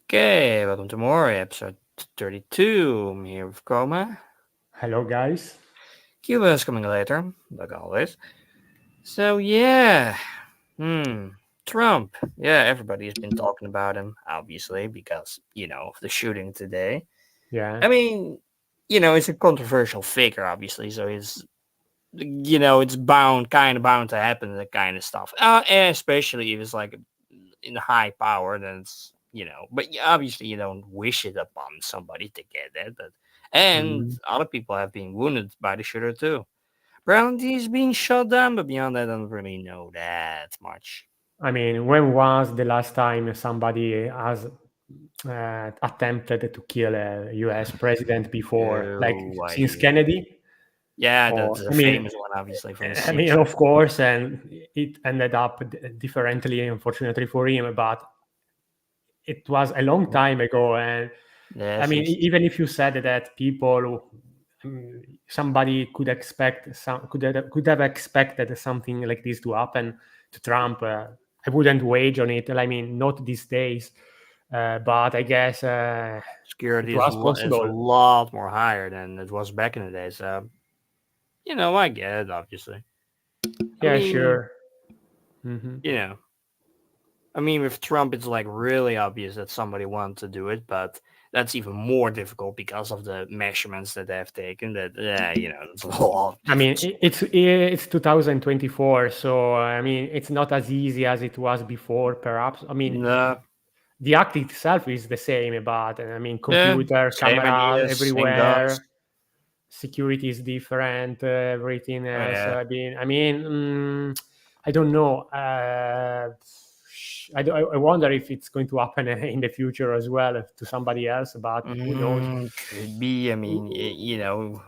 Okay, welcome to Mori, episode 32. I'm here with Koma. Hello, guys. Cuba is coming later, like always. So, yeah. Hmm. Trump. Yeah, everybody's been talking about him, obviously, because, of the shooting today. Yeah, I mean, it's a controversial figure, obviously, so it's kind of bound to happen, that kind of stuff. And especially if it's like in high power, then but obviously you don't wish it upon somebody to get it. And mm, other people have been wounded by the shooter too. Apparently he's being shot down, but beyond that, I don't really know that much. I mean, when was the last time somebody has attempted to kill a U.S. president before? Like No since idea. Kennedy? Yeah, Or that's a I mean, famous one, obviously, from the of 60s. course, and it ended up differently, unfortunately for him. But it was a long time ago, and Yeah, I mean, 60s. even if you said that people, somebody could expect some could have expected something like this to happen to Trump, I wouldn't wage on it. I mean, not these days, but I guess it Security was is a possible. lot more higher than it was back in the day. So, I get it, obviously. I Yeah, mean, sure. Hmm. you know, with Trump, it's like really obvious that somebody wanted to do it, but that's even more difficult because of the measurements that they have taken. That it's a lot. I mean, it's 2024, so I mean, it's not as easy as it was before. Perhaps. I mean, No, the act itself is the same, but I mean, yeah, computer, same cameras ideas, same guns. everywhere, security is different, everything Oh else. yeah, I don't know. I wonder if it's going to happen in the future as well to somebody else, but who knows? could be.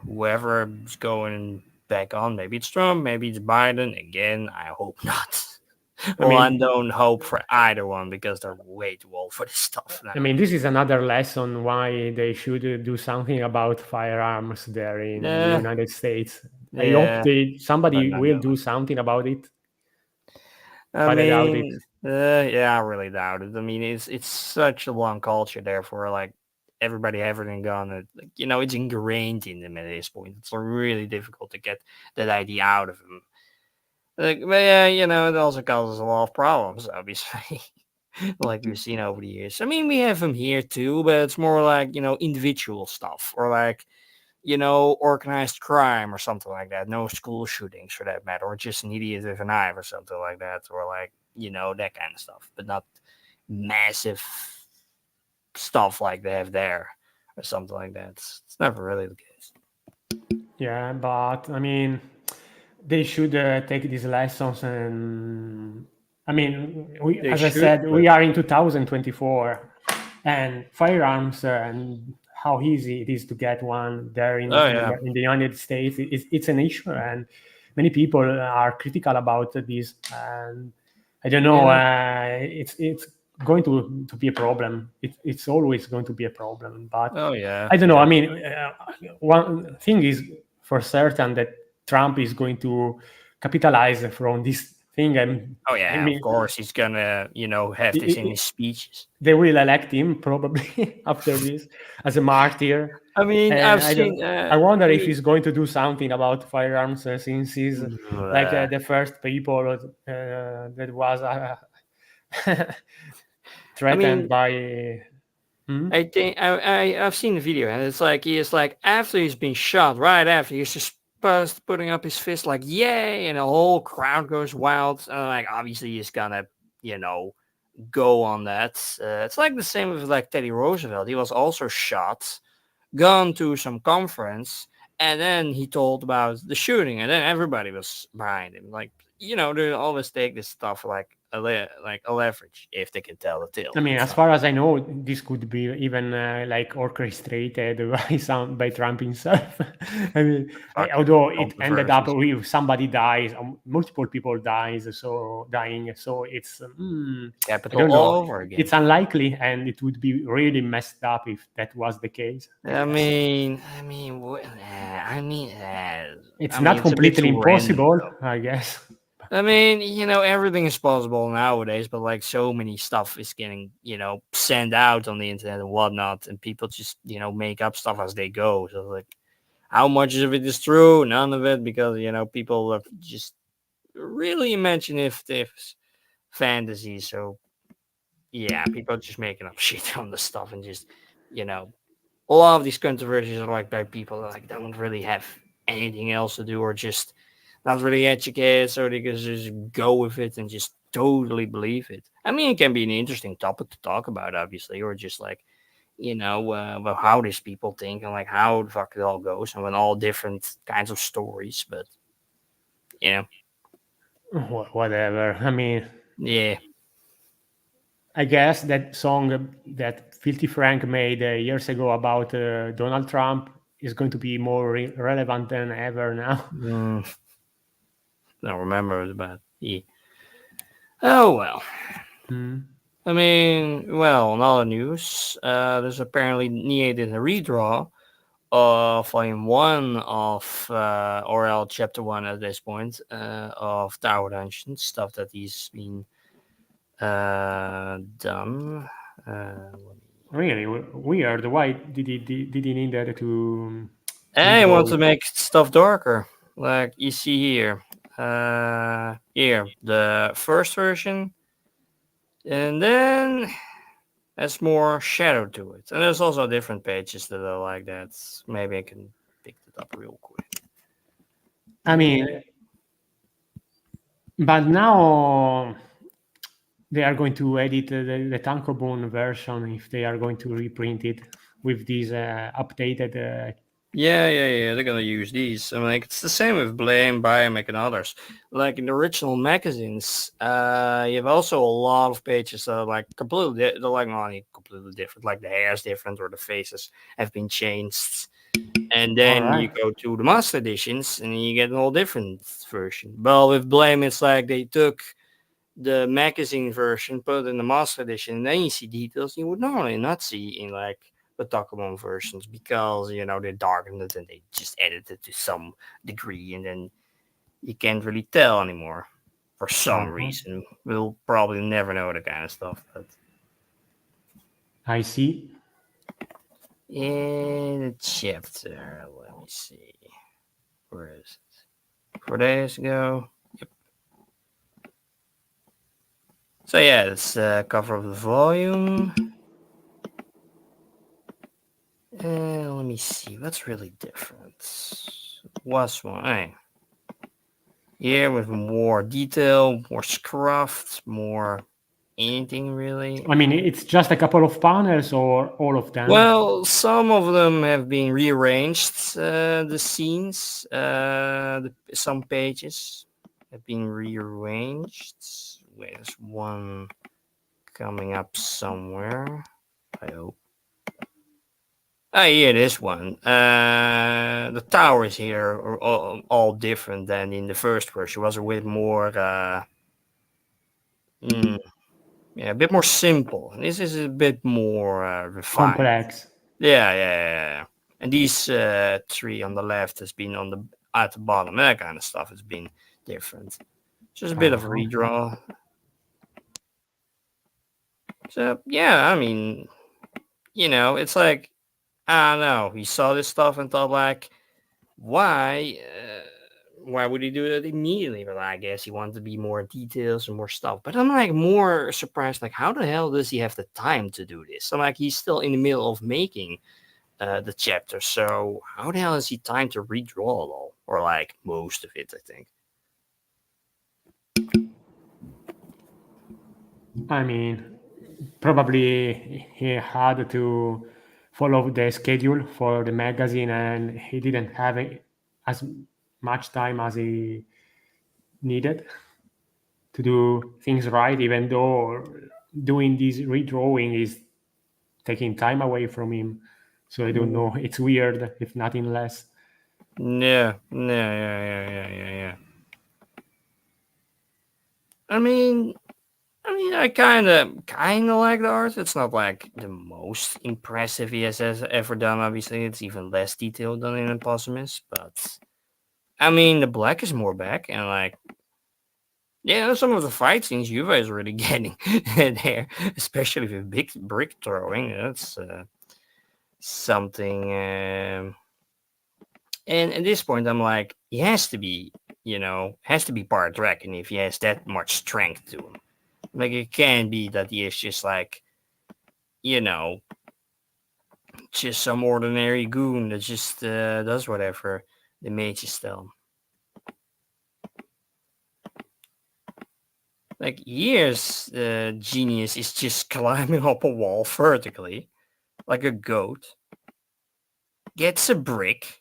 Whoever's going back on, maybe it's Trump, maybe it's Biden. Again, I hope not. I Well, I mean, don't hope for either one because they're way too old for this stuff now. this is another lesson why they should do something about firearms there in the Yeah, United States. I hope yeah, they're somebody not will doing. do something about it, I but I doubt it. mean, yeah, I really doubt it. It's such a long culture, therefore, like everybody having gone, it's ingrained in them at this point. It's really difficult to get that idea out of them. Like, but yeah, it also causes a lot of problems, obviously, like we've seen over the years. We have them here too, but it's more like individual stuff or like organized crime or something like that. No school shootings for that matter, or just an idiot with a knife or something like that, or like, that kind of stuff, but not massive stuff like they have there or something like that. It's never really the case. Yeah, but I mean, they should take these lessons. And I mean, They as I should, said, but we are in 2024, and firearms and how easy it is to get one there oh yeah, in the United States, it's an issue, and many people are critical about this. And I don't know, yeah, it's going to be a problem. It's always going to be a problem, but oh yeah, I don't know. yeah. I mean, one thing is for certain that Trump is going to capitalize from this thing. And Oh I yeah, of mean, course he's gonna, have this in his speeches. they will elect him probably after this as a martyr. And I've seen. I wonder if he's going to do something about firearms, since he's like Uh, the first people that was I threatened mean, by. Hmm? I think I've seen the video, and it's like he is like after he's been shot, right after he's just putting up his fist like yay, and the whole crowd goes wild. Like obviously he's gonna you know go on that. It's like the same with like Teddy Roosevelt. He was also shot, gone to some conference, and then he told about the shooting, and then everybody was behind him. Like they always take this stuff like like a leverage if they can tell the I tale. mean, It's as not. far as I know, this could be even like orchestrated by Trump himself. I mean, Fucking although it ended up controversies. with somebody dies, multiple people dying, so it's I Capital don't all know. over It's again. unlikely, and it would be really messed up if that was the case. I guess What, I it's not it's a bit completely too random impossible, though. I guess. I mean, everything is possible nowadays, but like so many stuff is getting, sent out on the internet and whatnot, and people just, make up stuff as they go. So like, how much of it is true? None of it, because people are just really imaginative fantasies. So yeah, people are just making up shit on the stuff and just, you know, a lot of these controversies are like by people that like don't really have anything else to do or just not really educated, so they can just go with it and just totally believe it. I mean, it can be an interesting topic to talk about, obviously, or just like about how these people think and like how the fuck it all goes and when all different kinds of stories. But you know, Whatever. I mean, yeah, I guess that song that Filthy Frank made years ago about Donald Trump is going to be more relevant than ever now. mm, I don't remember it, but yeah. Oh well. Hmm. I mean, well, in other news, there's apparently needed a redraw of volume one of Orel chapter one at this point of Tower Dungeon stuff that he's been done. Let me. Really weird. Why did he need that to I want redraw to it? make stuff darker, like you see here. Here the first version, and then has more shadow to it. And there's also different pages that are like that. Maybe I can pick it up real quick. I mean, but now they are going to edit the Tankobon version if they are going to reprint it with these updated. Yeah. They're gonna use these. I mean, like it's the same with Blame, Biomech, and others. Like in the original magazines, you have also a lot of pages that are like they're like not completely different. Like the hair is different or the faces have been changed. And All then you right. go to the master editions and you get a whole different version. But with Blame, it's like they took the magazine version, put it in the master edition, and then you see details you would normally not see in like the Takemon versions because they darkened it and they just edited it to some degree, and then you can't really tell anymore for some Uh-huh. reason. We'll probably never know the kind of stuff, but I see. in the chapter, let me see, where is it? 4 days ago. So yeah, it's the cover of the volume. Let me see. What's really different? Was one. Hey, yeah, with more detail, more scruffed, more anything really. I mean, it's just a couple of panels or all of them. Well, some of them have been rearranged. The scenes, some pages have been rearranged. Wait, there's one coming up somewhere. I hope. Oh yeah, this one. The towers here are all different than in the first version. It was a bit more, mm, yeah, a bit more simple. This is a bit more refined. Complex. Yeah. And these three on the left has been on the at the bottom. That kind of stuff has been different. Just a bit of Uh-huh. redraw. So yeah, I mean, it's like I don't know. He saw this stuff and thought like, why why would he do it immediately? But I guess he wanted to be more details and more stuff. But I'm like more surprised, like how the hell does he have the time to do this? I'm like he's still in the middle of making the chapter, so how the hell has he time to redraw it all? Or like most of it, I think. I mean, probably he had to follow the schedule for the magazine and he didn't have as much time as he needed to do things right, even though doing this redrawing is taking time away from him. So I don't Mm. know. It's weird, if nothing less. Yeah. I mean, I kind of like the art. It's not like the most impressive he has ever done. Obviously, it's even less detailed than in Impossimus. But I mean, the black is more back, and like Yeah, some of the fight scenes Juve is really getting there, especially with big brick throwing. That's something. And at this point, I'm like, he has to be, has to be part dragon if he has that much strength to him. Like, it can't be that he is just like, you know, just some ordinary goon that just does whatever the mages tell him. Like, here's genius is just climbing up a wall vertically, like a goat, gets a brick,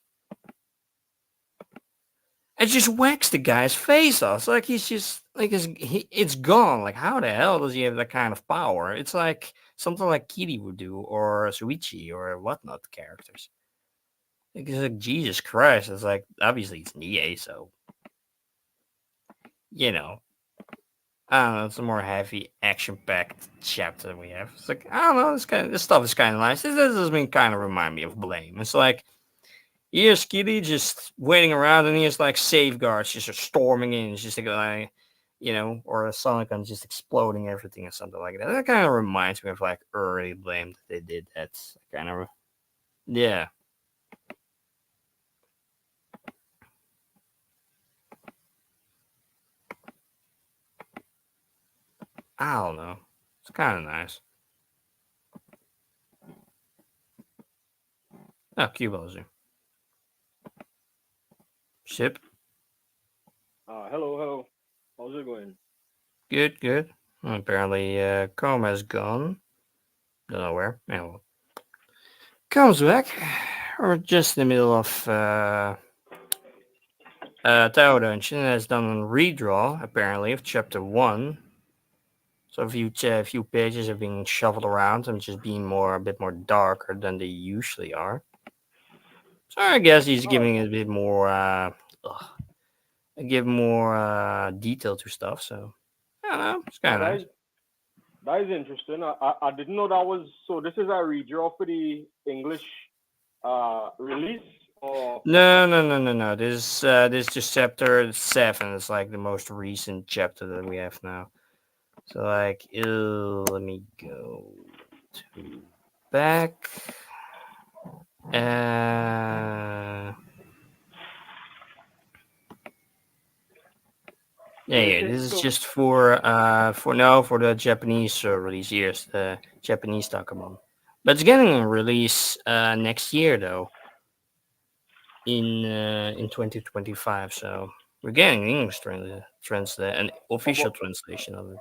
and just whacks the guy's face off. Like he's just like it's gone. Like how the hell does he have that kind of power? It's like something like Kitty would do, or Suichi, or whatnot characters. Like, it's like Jesus Christ. It's like obviously it's Nie, so you know. I don't know. It's a more heavy, action-packed chapter we have. It's like I don't know. This stuff is kind of nice. This has been kind of remind me of Blame. It's like here's Kitty just waiting around, and here's like safeguards just storming in. It's just like, or a Sonic gun just exploding everything or something like that. That kind of reminds me of like early Blame that they did. That's kind of, yeah. I don't know. It's kind of nice. Oh, Qbhall here. Ship. Hello. How's it going? Good, good. Well, apparently, Koma's gone. Don't know where. Anyway, comes back. We're just in the middle of Tower Dungeon has done a redraw, apparently, of chapter 1. So a few pages are being shuffled around and just being a bit more darker than they usually are. So I guess he's Oh, giving it a bit more, give more detail to stuff. So I don't know, it's oh, kind of nice. that is interesting. I didn't know that was so. This is a redraw for the English release, or No, no, no, no, no. This is just chapter 7. It's like the most recent chapter that we have now. So like, let me go to back. Yeah, so it yeah. is This is so. just for the Japanese release. Yes, the Japanese Takamon. But it's getting a release next year though, in 2025. So we're getting an English an official But translation of it.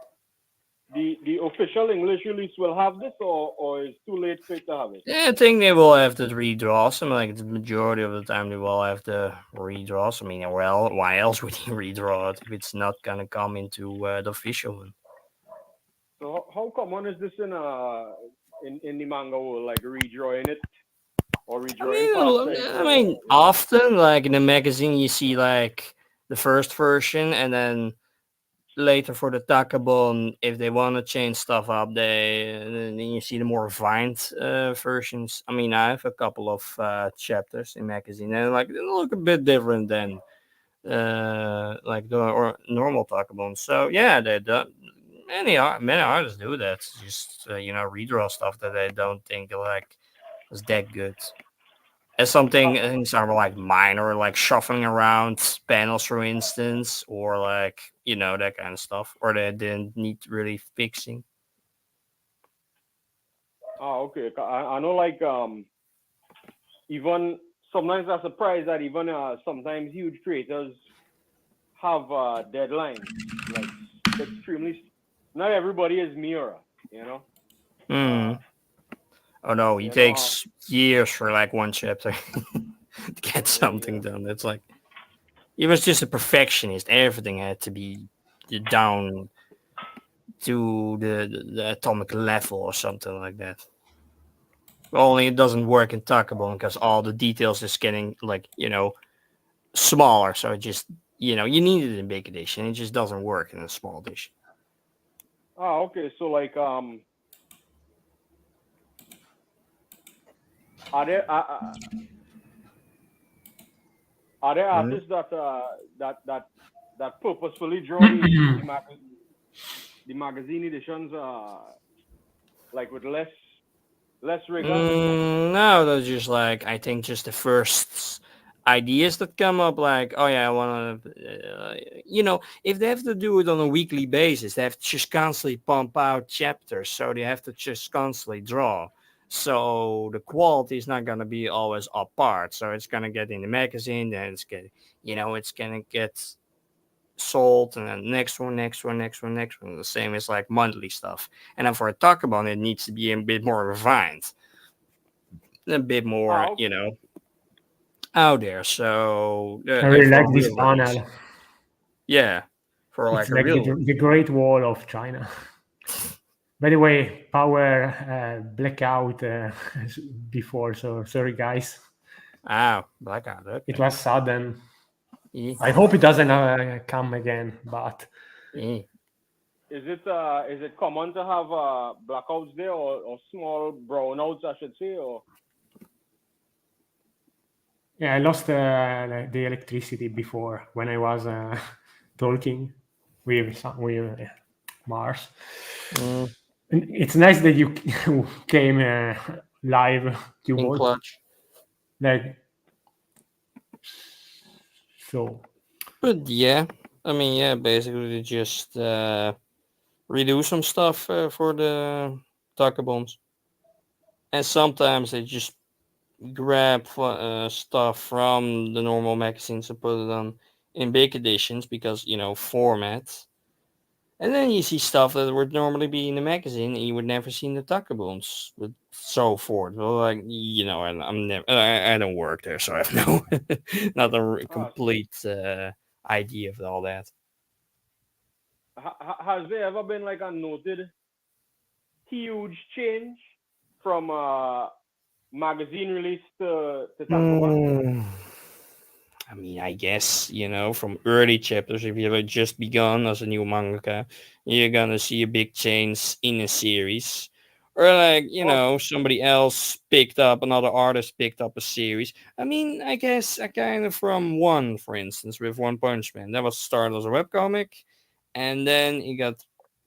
the official English release will have this, or it's too late for it to have it. Yeah, I think they will have to redraw some. Like the majority of the time, they will have to redraw some. I mean, well, why else would he redraw it if it's not gonna come into the official one? So how common is this in the manga world, like redrawing it or I redrawing mean, parts of it, often like in the magazine, you see like the first version, and then later for the Takabon, if they want to change stuff up, then you see the more refined versions. I mean, I have a couple of chapters in magazine, and like they look a bit different than like the or normal Takabon. So yeah, they do. Many artists do that. Just redraw stuff that they don't think like is that good. As something uh, things are like minor, like shuffling around panels, for instance, or like that kind of stuff, or they didn't need really fixing. okay. I know, like even sometimes I'm surprised that even sometimes huge creators have deadlines. Like extremely, not everybody is Miura. You know. Uh, Hmm. Oh no, he you know. takes years for like one chapter to get Yeah, something yeah. done. It's like he was just a perfectionist. Everything had to be down to the atomic level or something like that. Only it doesn't work in Takabon because all the details is getting like smaller. So it just you need it in big edition. It just doesn't work in a small edition. Okay. So like are there uh, are there Hmm? artists that that that purposefully draw the magazine editions like with less rigor? No, that's just like I think just the first ideas that come up. Like, oh yeah, I want to, if they have to do it on a weekly basis, they have to just constantly pump out chapters, so they have to just constantly draw. So the quality is not gonna be always apart. So it's gonna get in the magazine, then it's gonna get sold, and then next one, next one, next one, next one. The same as like monthly stuff. And then for a Takabon, it needs to be a bit more refined, a bit more, Okay. out there. So I really for like a this real release, panel. yeah, for It's like a like the, real release. the Great Wall of China. By the way, power blackout before, so sorry guys. Blackout. It Okay. was sudden. Eh, I hope it doesn't come again, but eh. Is it common to have blackouts there or small brownouts, I should say, or yeah, I lost the electricity before when I was talking with Mars. Mm, And it's nice that you came live, in Qbhall. clutch. Like so. But yeah, I mean, yeah, basically they just redo some stuff for the Taka bombs, and sometimes they just grab stuff from the normal magazines and put it on in big editions because format. And then you see stuff that would normally be in the magazine and you would never see in the Takaboons, but so forth. Well, like I'm never, I don't work there, so I have no, not a uh, complete idea of all that. has there ever been like a noted huge change from magazine release to tankobon? Hmm. I mean, I guess, from early chapters, if you've just begun as a new mangaka, you're gonna see a big change in a series. Or like, Okay. somebody else picked up, another artist picked up a series. I mean, I guess I kind of from one, for instance, with One Punch Man. That was started as a webcomic, and then it got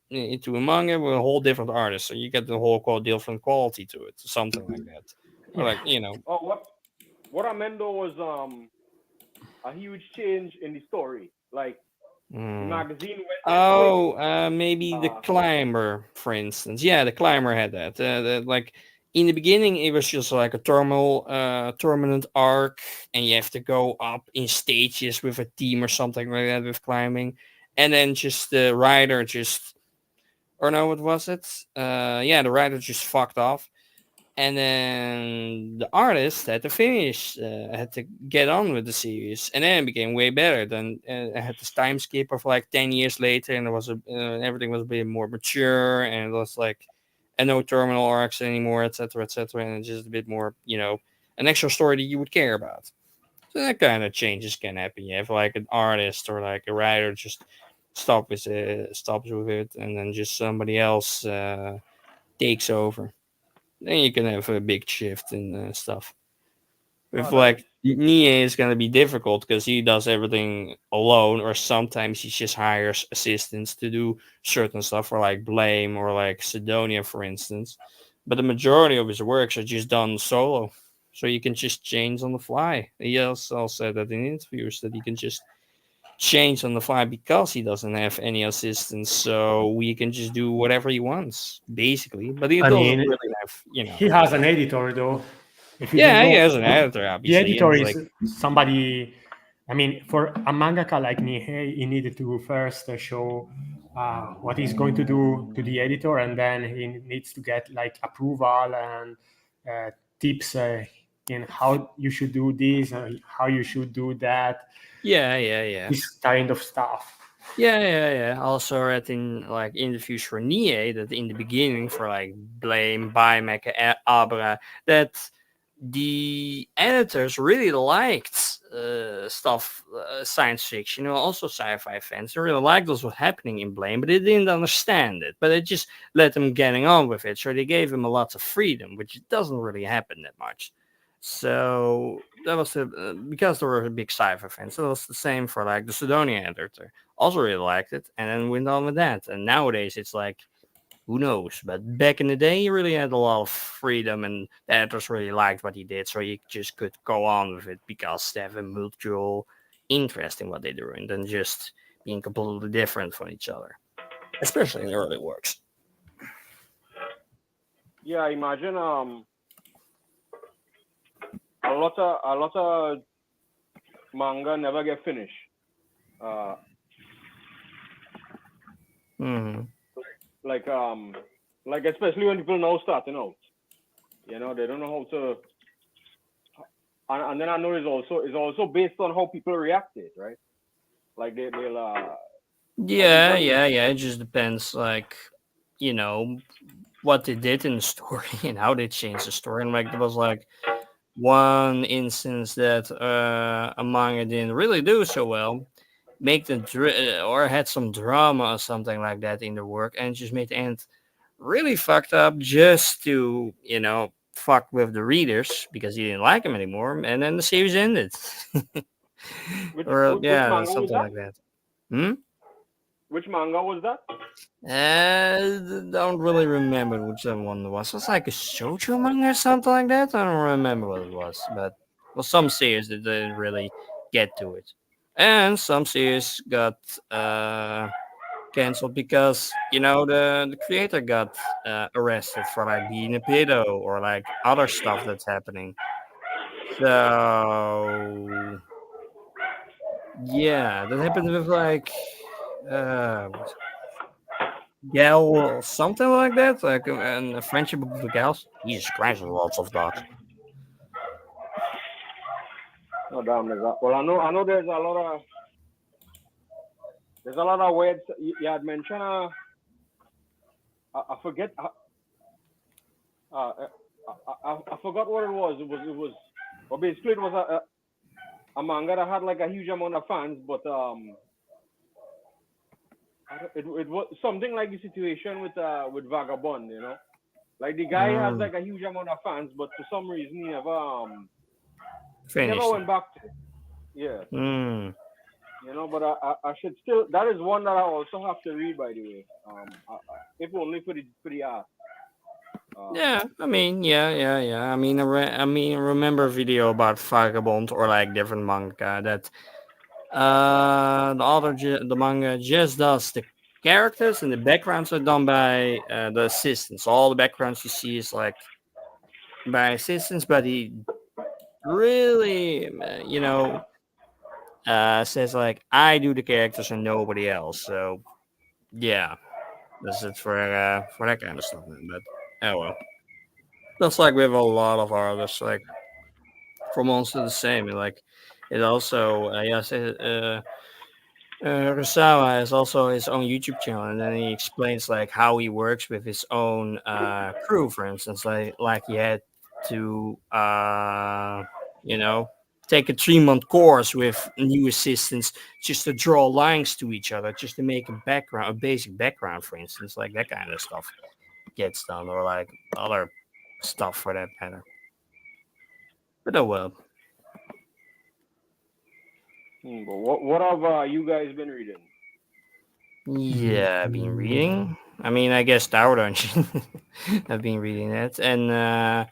into a manga with a whole different artist. So you get the whole different quality to it, something like that. Or Yeah. like, Oh, what I meant though was a huge change in the story. Like the mm, magazine went quick. oh, maybe the Uh, climber, for instance. Yeah, the climber had that. Like in the beginning, it was just like a tournament arc, and you have to go up in stages with a team or something like that with climbing, and then just the rider just, or no, what was it? Yeah, the rider just fucked off, and then the artist had to finish, had to get on with the series, and then it became way better. Then I had this time skip of like 10 years later, and everything was a bit more mature, and it was like, and no terminal arcs anymore, etc., etc., and it's just a bit more, an extra story that you would care about. So that kind of changes can happen. You have like an artist or like a writer just stops with it, and then just somebody else takes over, then you can have a big shift in stuff. With oh, nice. like Nie is gonna be difficult because he does everything alone, or sometimes he just hires assistants to do certain stuff, for like Blame or like Sidonia, for instance. But the majority of his works are just done solo, so you can just change on the fly. He also said that in interviews that he can just change on the fly because he doesn't have any assistants, so he can just do whatever he wants, basically. But he I doesn't mean, really have, he has an editor though. If you don't Yeah, he know, has an editor, the obviously, and editor it's is like, somebody. I mean, for a mangaka like Nihei, he needed to first show what he's going to do to the editor, and then he needs to get like approval and tips in how you should do this and how you should do that. yeah. This kind of stuff. Yeah. Also read in like interviews for Nie that in the beginning for like Blame, Biomecha, Abra, that the editors really liked stuff, science fiction, also sci-fi fans. They really liked what was happening in Blame, but they didn't understand it. But they just let them getting on with it, so they gave him a lot of freedom, which doesn't really happen that much. So that was because there were a big sci-fi fans. So it was the same for like the Sidonia editor. Also really liked it, and then went on with that. And nowadays it's like who knows? But back in the day, he really had a lot of freedom, and the editors really liked what he did, so he just could go on with it because they have a mutual interest in what they do, and then just being completely different from each other, especially in early works. Yeah, I imagine a lot of manga never get finished. Uh, Hmm. like like especially when people now starting out, they don't know how to. And then I know it's also based on how people reacted, right? Like they'll how Yeah, people. yeah, yeah. It just depends, like you know, what they did in the story and how they changed the story. And like there was like one instance that a manga didn't really do so well, make the or had some drama or something like that in the work, and just made the end really fucked up just to fuck with the readers because he didn't like him anymore, and then the series ended. Which Or which yeah, manga was something that? like that. Hmm. Which manga was that? Don't really remember which one it was. It was like a shoujo manga or something like that. I don't remember what it was, but well, some series that didn't really get to it, and some series got canceled because the creator got arrested for like being a pedo or like other stuff that's happening. So yeah, that happened with like what gal or something like that, like and a friendship with the gals. Jesus Christ, there's lots of dogs. Oh damn, well, I know there's a lot of words you had mentioned. I forget. I forgot what it was. It was. Well, basically, it was a manga that had like a huge amount of fans, but it was something like the situation with Vagabond. Like the guy has Mm, like a huge amount of fans, but for some reason he never finished it. went back to it. Yeah, Mm. but I should still. That is one that I also have to read, by the way. If only for the art. Um, Yeah, I mean, yeah, yeah, yeah. I remember a video about Vagabond or like different manga that the manga just does the characters and the backgrounds are done by the assistants. All the backgrounds you see is like by assistants, but he really, says like I do the characters and nobody else. So yeah, that's it for that kind of stuff. Man. But oh well, that's like with a lot of artists. Like for Monster the same. And like it also, yeah, Kurosawa has also his own YouTube channel, and then he explains like how he works with his own crew. For instance, like he had to you know take a 3 month course with new assistants just to draw lines to each other, just to make a basic background, for instance, like that kind of stuff gets done, or like other stuff for that matter. But oh well. but what have you guys been reading? Yeah, I've been reading. I mean, I guess Tower Dungeon. I've been reading that, and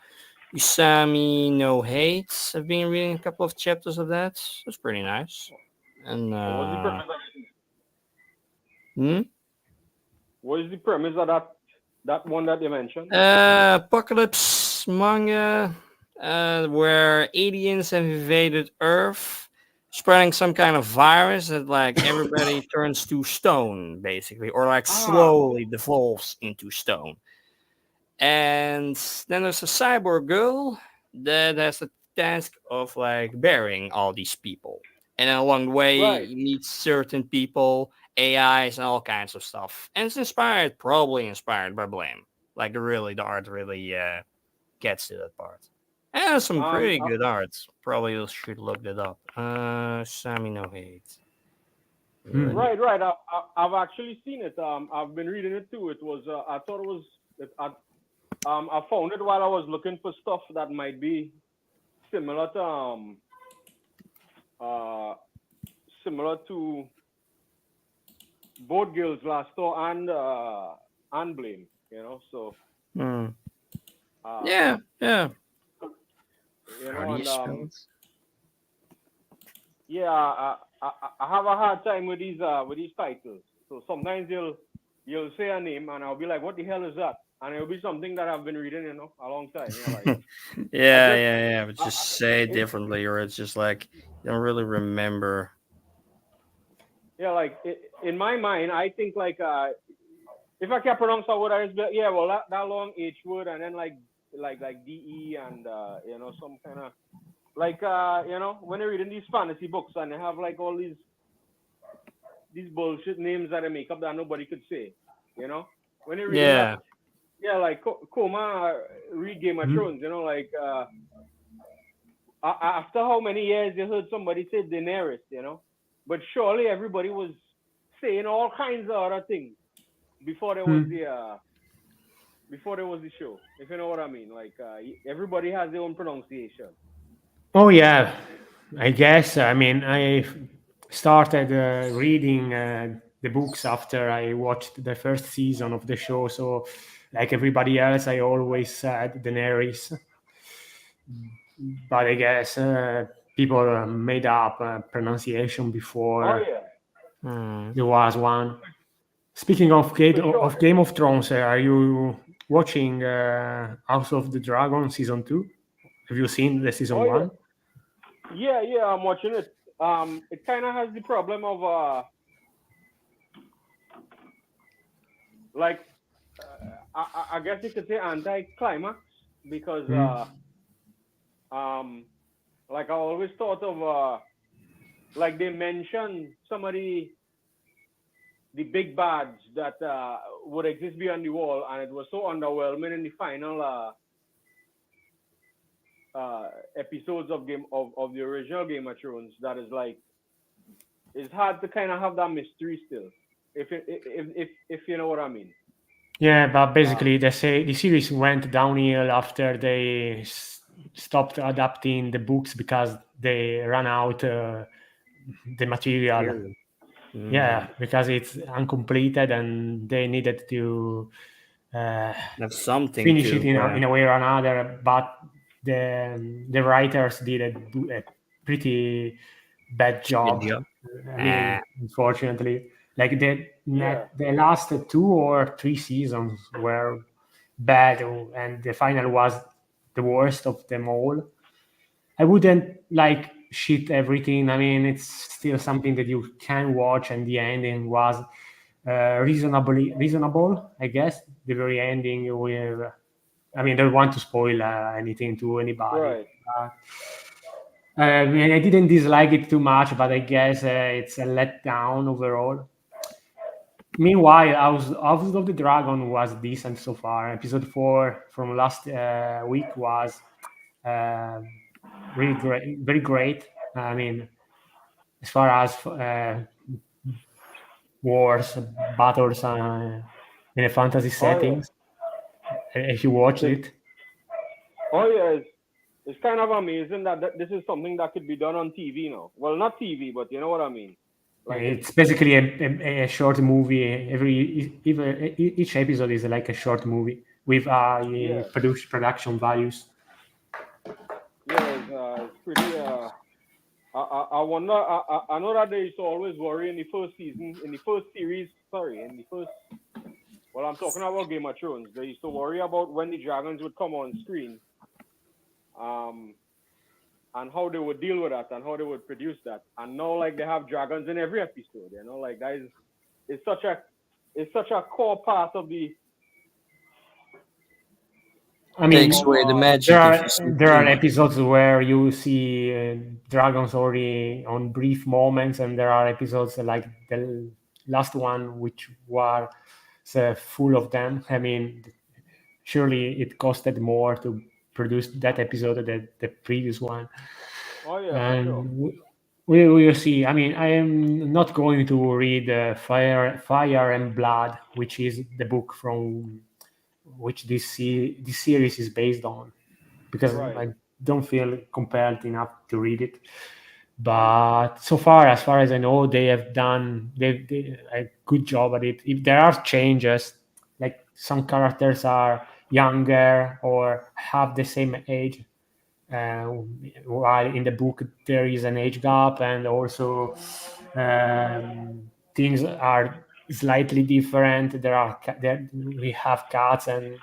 Usami no Hate. I've been reading a couple of chapters of that. It's pretty nice. And What's the premise? hmm? What is the premise of that one that you mentioned? Apocalypse manga, where aliens have invaded Earth, spreading some kind of virus that like everybody turns to stone, basically, or like Ah, slowly devolves into stone. And then there's a cyborg girl that has the task of like burying all these people. And then along the way, right. you meet certain people, AIs, and all kinds of stuff. And it's probably inspired by Blame. Like the art really gets to that part. And some Um, pretty good arts. Probably you should look that up. Sammy No Hate. Hmm. Really? right. I've actually seen it. I've been reading it too. It was. I thought I found it while I was looking for stuff that might be similar to uh similar to both Girls Last Store and Blame, you know. So Hmm. uh Yeah, yeah. you How know, do you and spell it? yeah, I have a hard time with these titles. So sometimes you'll say a name and I'll be like, what the hell is that? And it'll be something that I've been reading, you know, a long time. You're like, I Yeah, just yeah, yeah. But just say it it, differently, or it's just like you don't really remember. yeah, like in my mind, I think like if I can pronounce a word, I just be like, yeah, well that long H word and then like DE and you know, some kind of like you know, when you're reading these fantasy books and they have like all these bullshit names that they make up that nobody could say, you know, when you're reading that, Yeah, yeah, like Koma read Game of Mhm. Thrones, you know, like after how many years you heard somebody say Daenerys, you know, but surely everybody was saying all kinds of other things before there was Hmm. the show, if you know what I mean. Like everybody has their own pronunciation. Oh yeah, I guess. I mean, I started reading the books after I watched the first season of the show. So, like everybody else, I always said Daenerys, but I guess people made up pronunciation Oh before yeah, hmm. there was one. Speaking of for sure. Game of Thrones, are you watching House of the Dragon season 2? Have you seen the season Oh yeah, 1? yeah. I'm watching it. It kind of has the problem of like I guess you could say anti-climax because um like I always thought of like they mentioned some of the big bads that would exist beyond the wall, and it was so underwhelming in the final episodes of the original Game of Thrones that is like it's hard to kind of have that mystery still, if you know what I mean. Yeah, but Uh, basically the series went downhill after they stopped adapting the books because they ran out the material. Period. Hmm. Yeah, because it's uncompleted and they needed to uh, Have something finish it to. in a way or another. But the writers did a pretty bad Good job. job. I Ah, mean, unfortunately, like yeah, the last 2 or 3 seasons were bad, and the final was the worst of them all. I wouldn't like shit everything. I mean, it's still something that you can watch, and the ending was reasonably reasonable, I guess. The very ending with, I mean, don't want to spoil anything to anybody. right. Uh, I mean, I didn't dislike it too much, but I guess it's a letdown overall. Meanwhile, House of the Dragon was decent so far. Episode 4 from last week was uh, really great, very great. I mean, as far as wars, battles in a fantasy Oh yeah, settings, if you watched it's, it, oh yeah. It's kind of amazing that this is something that could be done on TV now. Well, not TV, but you know what I mean. Like it's it's basically a short movie. Each episode is like a short movie with yeah, production values. yeah. It's pretty. I wonder. I know that they used to always worry in the first season, in the first series. Sorry, in the first. Well, I'm talking about Game of Thrones. They used to worry about when the dragons would come on screen, um, and how they would deal with that, and how they would produce that. And now, like they have dragons in every episode. You know, like that is it's such a it's such a core part of the I takes mean, of away the there magic if you are see there too are much. episodes where you see dragons only on brief moments, and there are episodes like the last one, which was full of them. I mean, surely it costed more to produce that episode than the previous one. oh yeah, for sure. And we will see. I mean, I am not going to read Fire and Blood, which is the book from which this series is based on, because Right. don't feel compelled enough to read it. But so far, as far as I know, they have done they a good job at it. If there are changes, like some characters are younger or have the same age, uh, while in the book there is an age gap, and also things are slightly different. There we have cats and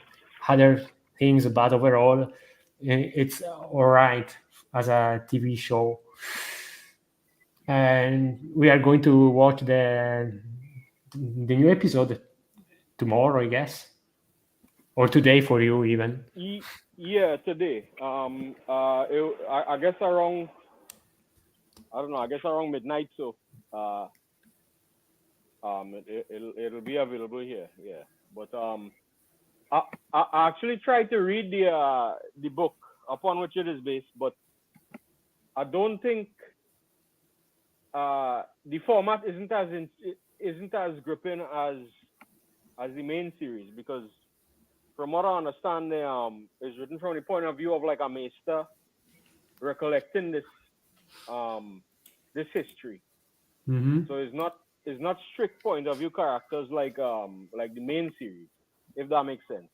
other things, but overall, it's all right as a TV show. And we are going to watch the new episode tomorrow, I guess, or today for you even. Yeah, today. I guess around, I don't know. I guess around midnight. So, uh, it'll be available here. Yeah, but I I actually tried to read the book upon which it is based, but I don't think the format isn't as gripping as the main series, because from what I understand, it's written from the point of view of like a maester recollecting this history. Mm-hmm. So it's not strict point of view characters like the main series, if that makes sense.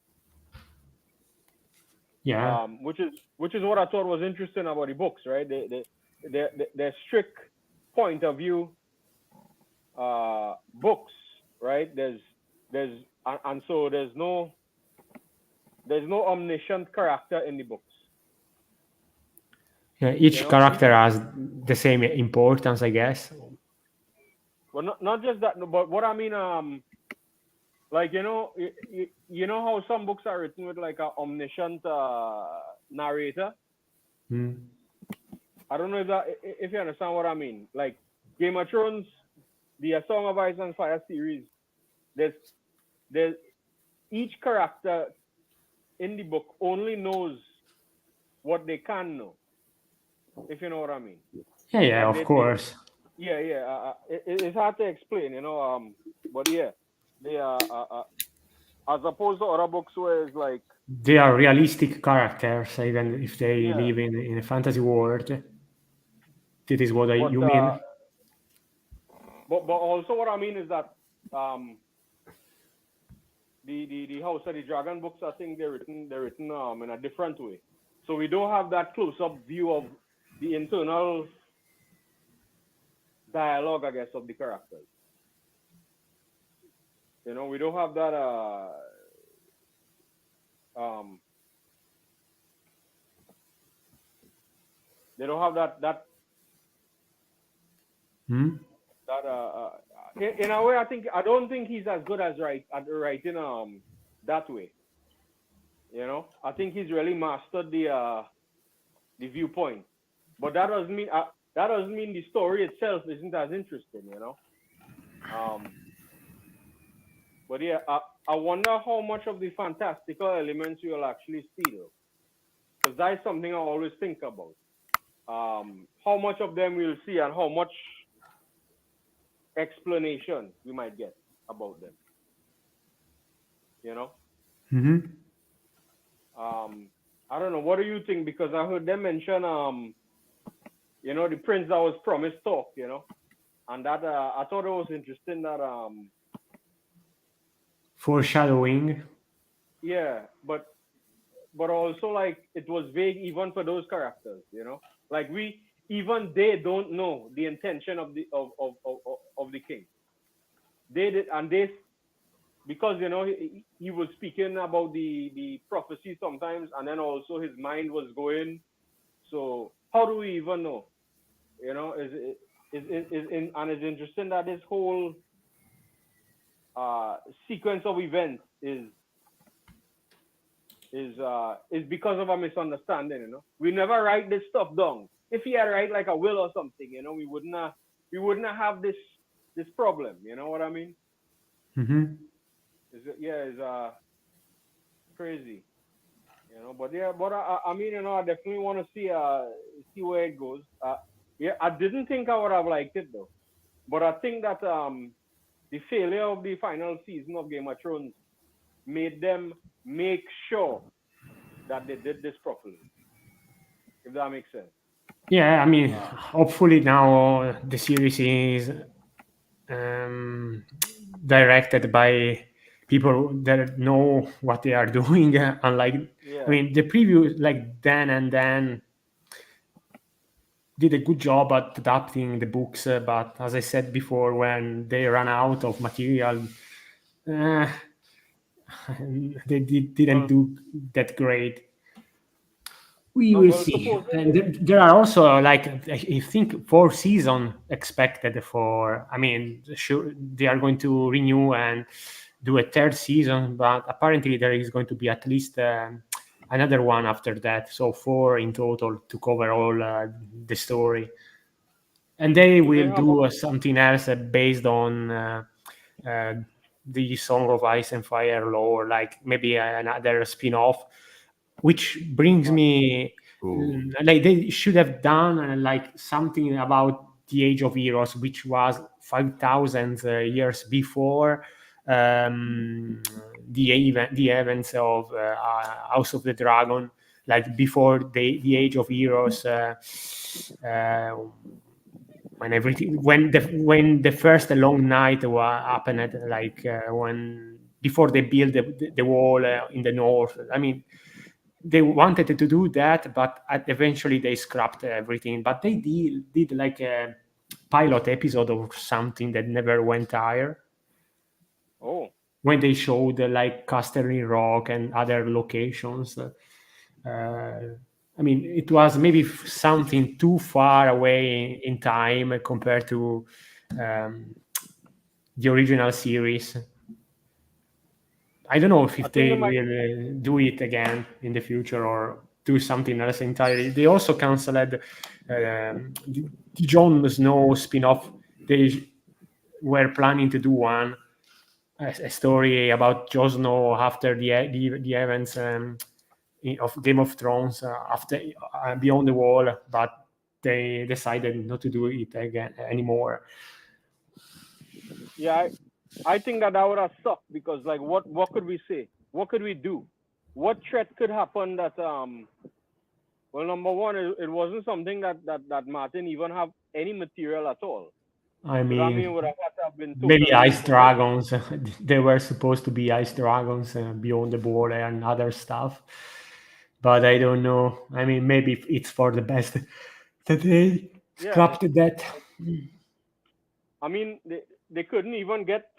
Yeah. Which is what I thought was interesting about the books, right? They're strict point of view books, right? And so there's no omniscient character in the books. Yeah, You each know, character has the same importance, I guess. well, not just that, no, but what I mean, like you know how some books are written with like a omniscient narrator. Mm. I don't know if you understand what I mean. Like Game of Thrones, the A Song of Ice and Fire series. There's each character in the book only knows what they can know, if you know what I mean. Yeah, yeah, Like of course. yeah. It's hard to explain, but yeah, they are as opposed to other books where it's like They are realistic characters, even if they yeah, live in a fantasy world. That is what but you mean. also what I mean is that um the House of the Dragon books, I think they're written in a different way. So we don't have that close up view of the internal dialogue, I guess, of the characters. We don't have that um they don't have Hmm? that in a way. I don't think he's as good as at writing that way. I think he's really mastered the viewpoint. But that doesn't mean the story itself isn't as interesting. Um, but yeah, I wonder how much of the fantastical elements you'll actually see though, because that's something I always think about. How much of them we'll see and how much explanation we might get about them. You know, Hmm. I don't know. What do you think? Because I heard them mention the prince that was promised talk. And that I thought it was interesting that Foreshadowing. yeah, but also like it was vague even for those characters. Like even they don't know the intention of the king. They did, and they, because he was speaking about the prophecy sometimes, and then also his mind was going. So how do we even know? And it's interesting that this whole sequence of events is because of a misunderstanding. We never write this stuff down. If he had write like a will or something, we wouldn't have this problem. You know what I mean? Hmm. It's crazy. But yeah, but I mean, I definitely want to see where it goes. Yeah, I didn't think I would have liked it though, but I think that the failure of the final season of Game of Thrones made them make sure that they did this properly. if that makes sense. Yeah, I mean, hopefully now the series is directed by people that know what they are doing. Unlike, Yeah. I mean, the preview, like Dan and Dan did a good job at adapting the books, but as I said before, when they ran out of material, uh, they didn't Well, do that great. We no, will well, see. supposedly, And there are also, like, I think 4 seasons expected for. I mean, sure, they are going to renew and do a third season, but apparently there is going to be at least another one after that. So 4 in total to cover all the story. And they do they will have a do something else based on uh, the Song of Ice and Fire lore, like maybe another spin-off, which brings me like they should have done like something about the Age of Heroes, which was 5,000 years before the events of House of the Dragon, like before the Age of Heroes. When the first long night happened, like when before they built the wall in the north. I mean, they wanted to do that, but eventually they scrapped everything. But they did like a pilot episode or something that never went higher, Oh, when they showed like Casterly Rock and other locations. I mean, it was maybe something too far away in time compared to um, the original series. I don't know I if think they they might. will do it again in the future or do something else entirely. They also canceled the Jon Snow spin-off. They were planning to do one, a story about Jon Snow after the events of Game of Thrones, after Beyond the Wall, but they decided not to do it again anymore. Yeah, I think that would have sucked because, like, what could we say? What could we do? What threat could happen that Well, number one, it wasn't something that Martin even have any material at all. I So that means mean, it would have had to have been maybe totally ice improvised. dragons. They were supposed to be ice dragons beyond the border and other stuff, but I don't know. I mean, maybe it's for the best that they Yeah, scrapped that. I mean they couldn't even get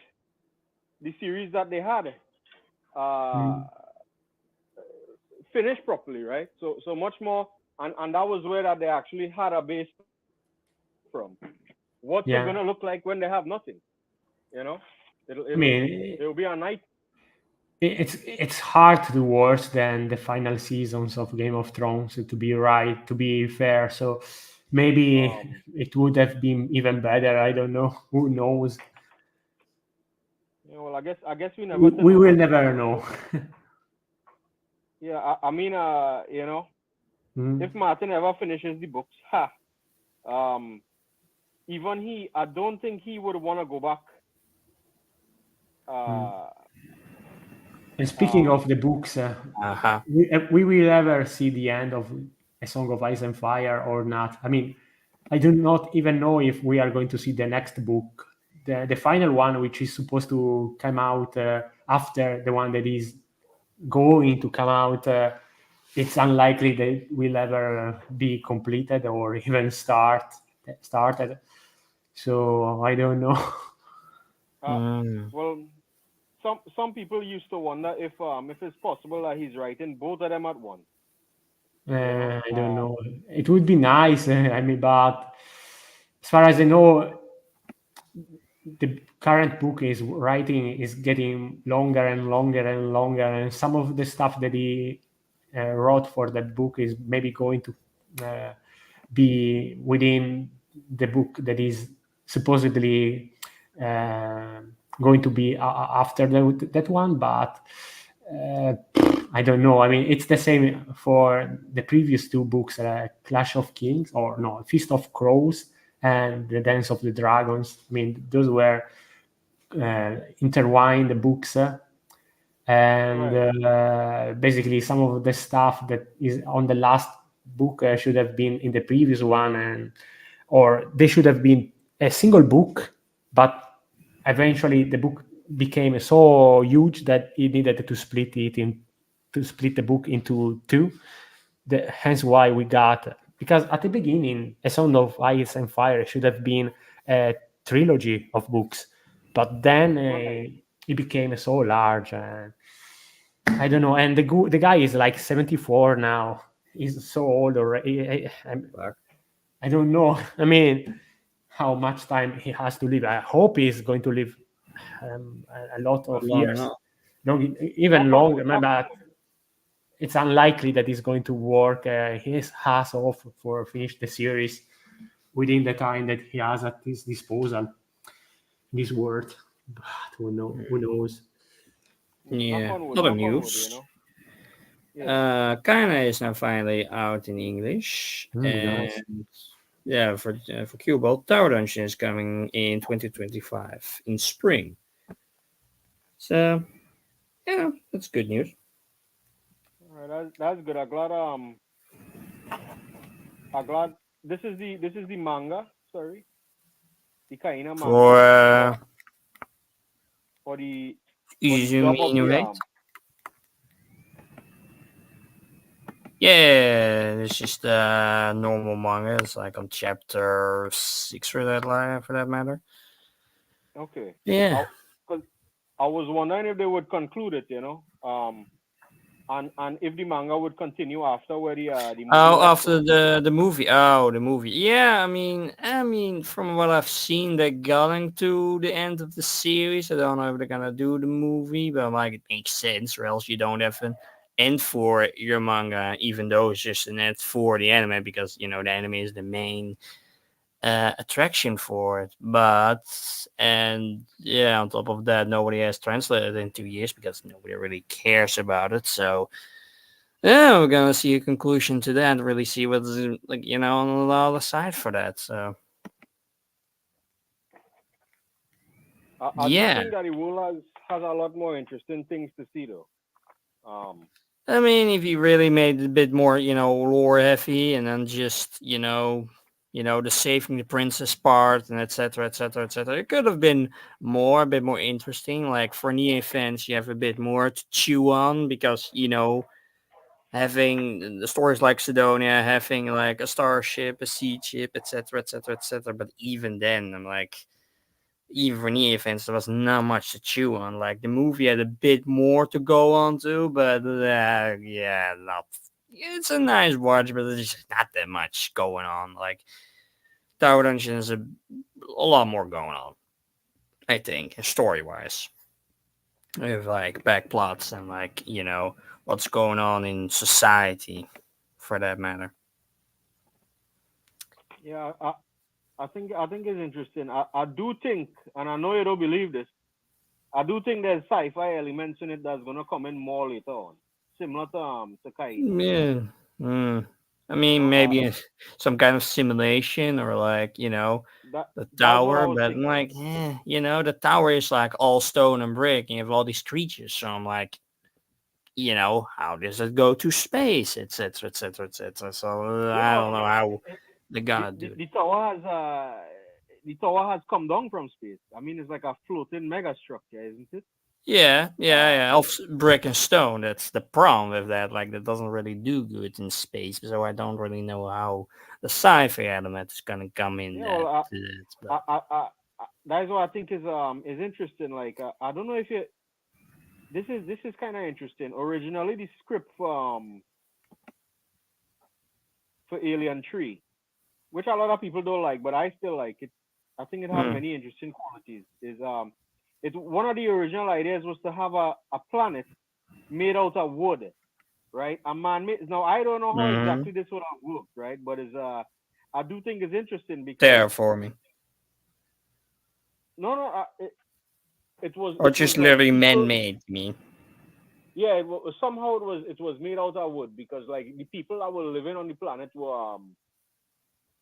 the series that they had uh Mm, finished properly, right? So much more, and that was where that they actually had a base from. What's it yeah, gonna look like when they have nothing? You know, it'll I it'll mean, it'll be a night. it's hard to do worse than the final seasons of Game of Thrones. To be right, to be fair, so maybe Um, it would have been even better. I don't know. Who knows? well, I guess we never to We know. will never know. Yeah, I mean, if Mm, Martin ever finishes the books, um, even I don't think he would want to go back. mm. Uh, And speaking of um, the books, Uh-huh. we will ever see the end of A Song of Ice and Fire or not. I mean, I do not even know if we are going to see the next book, the final one, which is supposed to come out after the one that is going to come out. It's unlikely that will ever be completed or even started. So I don't know. uh, Mm. well, some people used to wonder if it's possible that he's writing both of them at once. You know, I don't know. It would be nice. I mean, but as far as I know, the current book is writing is getting longer and longer and longer, and some of the stuff that he wrote for that book is maybe going to uh, be within the book that is supposedly uh, going to be after that one, but uh, I don't know. I mean, it's the same for the previous two books, Clash of Kings, or no, Feast of Crows and The Dance of the Dragons. I mean, those were intertwined books, and right? basically some of the stuff that is on the last book should have been in the previous one, or they should have been a single book, but eventually the book became so huge that it needed to split the book into two. Hence why we got, because at the beginning A Sound of Ice and Fire should have been a trilogy of books, but then it became so large, and I don't know. And the guy is like 74 now. He's so old already. I don't know. I mean, how much time he has to live. I hope he's going to live a lot of Long years, enough. even Knock on longer. wood, knock on But wood. it's unlikely that he's going to work his ass off for finish the series within the time that he has at his disposal in this world. But who knows? Yeah. Other Knock on wood, you news. know. Yeah. Kana is now finally out in English, Nice. and yeah, for Qbhall, Tower Dungeon is coming in 2025 in spring. So yeah, that's good news. All right, that's good. I'm glad this is the manga. Sorry, the Kaina manga For for the dub of Izumi the Innovate. Yeah, it's just normal manga. It's like on chapter 6 for for that matter. Okay. Yeah. Cause I was wondering if they would conclude it, and if the manga would continue after where the movie Oh, left after off. the movie. Oh, the movie. Yeah, I mean, from what I've seen, they're going to the end of the series. I don't know if they're gonna do the movie, but I'm like, it makes sense, or else you don't have an end for your manga, even though it's just an end for the anime, because the anime is the main attraction for it. But and yeah, on top of that, nobody has translated in 2 years because nobody really cares about it. So yeah, we're gonna see a conclusion to that. Really see what's like on the other side for that. So I do yeah, think that the world has a lot more interesting things to see though. Um, I mean, if you really made it a bit more, lore heavy, and then just the saving the princess part and etc. etc. etc. It could have been a bit more interesting. Like for NIE fans, you have a bit more to chew on because having the stories like Sidonia, having like a starship, a sea ship, etc., etc., etc. But even then, I'm like, even for NIE fans, there was not much to chew on. Like the movie had a bit more to go on to, but yeah, not. It's a nice watch, but there's just not that much going on. Like Tower Dungeon is a lot more going on, I think, story wise. With like back plots and like what's going on in society, for that matter. yeah, I think it's interesting. I do think, and I know you don't believe this. I do think there's sci-fi elements in it that's gonna come in more later on, similar to Kaina. Yeah. Mm. I You mean, know, maybe some kind of simulation or like, the that's what I tower, was but I'm thinking. like, the tower is like all stone and brick and you have all these creatures. So I'm like, how does it go to space, etc., etc., etc. So Yeah, I well, don't know how they're the, gonna the, do it. the tower has the tower has come down from space. I mean, it's like a floating mega structure, isn't it? Yeah, yeah, Uh, yeah. Of brick and stone. That's the problem with that. Like, that doesn't really do good in space. So I don't really know how the sci-fi element is gonna come in yeah, well, to that. But that is what I think is interesting. Like, I don't know if you this is kind of interesting. Originally, the script for Alien 3, which a lot of people don't like, but I still like it. I think it has mm, many interesting qualities. It's one of the original ideas was to have a planet made out of wood, right? A man made. Now I don't know how mm-hmm. exactly this would have worked, right? But I do think it's interesting because Terraforming, no, no, or it was just like literally people. man-made. You mean? Yeah, somehow it was made out of wood because like the people that were living on the planet were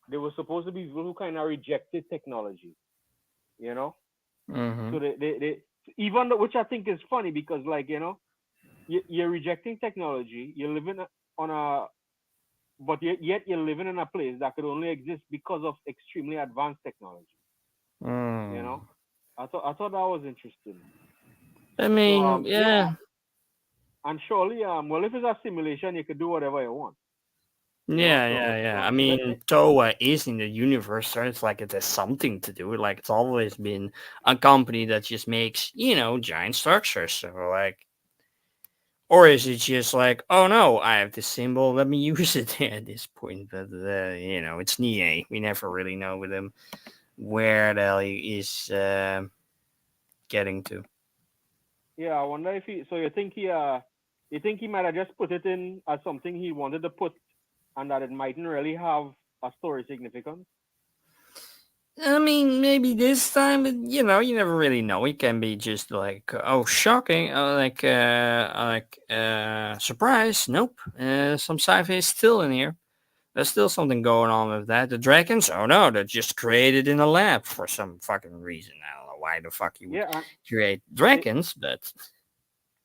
they were supposed to be people who kind of rejected technology, you know. Mm-hmm. So they even though, which I think is funny because like you're rejecting technology, you're living on yet you're living in a place that could only exist because of extremely advanced technology. You Mm. know, I thought that was interesting. I So mean, yeah, yeah. and surely well, if it's a simulation, you could do whatever you want. You know, Yeah, so yeah, yeah. I let, mean, Toa is in the universe, so it's like it has something to do. Like it's always been a company that just makes, giant structures. So like, or is it just like, oh no, I have this symbol, let me use it at this point? But it's Nie. We never really know with him where the hell he is getting to. yeah, I wonder if he. So you think he might have just put it in as something he wanted to put, and that it mightn't really have a story significance. I mean, maybe this time, but you never really know. It can be just like, oh, shocking, surprise. Nope, some sci-fi is still in here. There's still something going on with that. The dragons? Oh no, they're just created in a lab for some fucking reason. I don't know why the fuck you would Yeah, and create it, dragons, but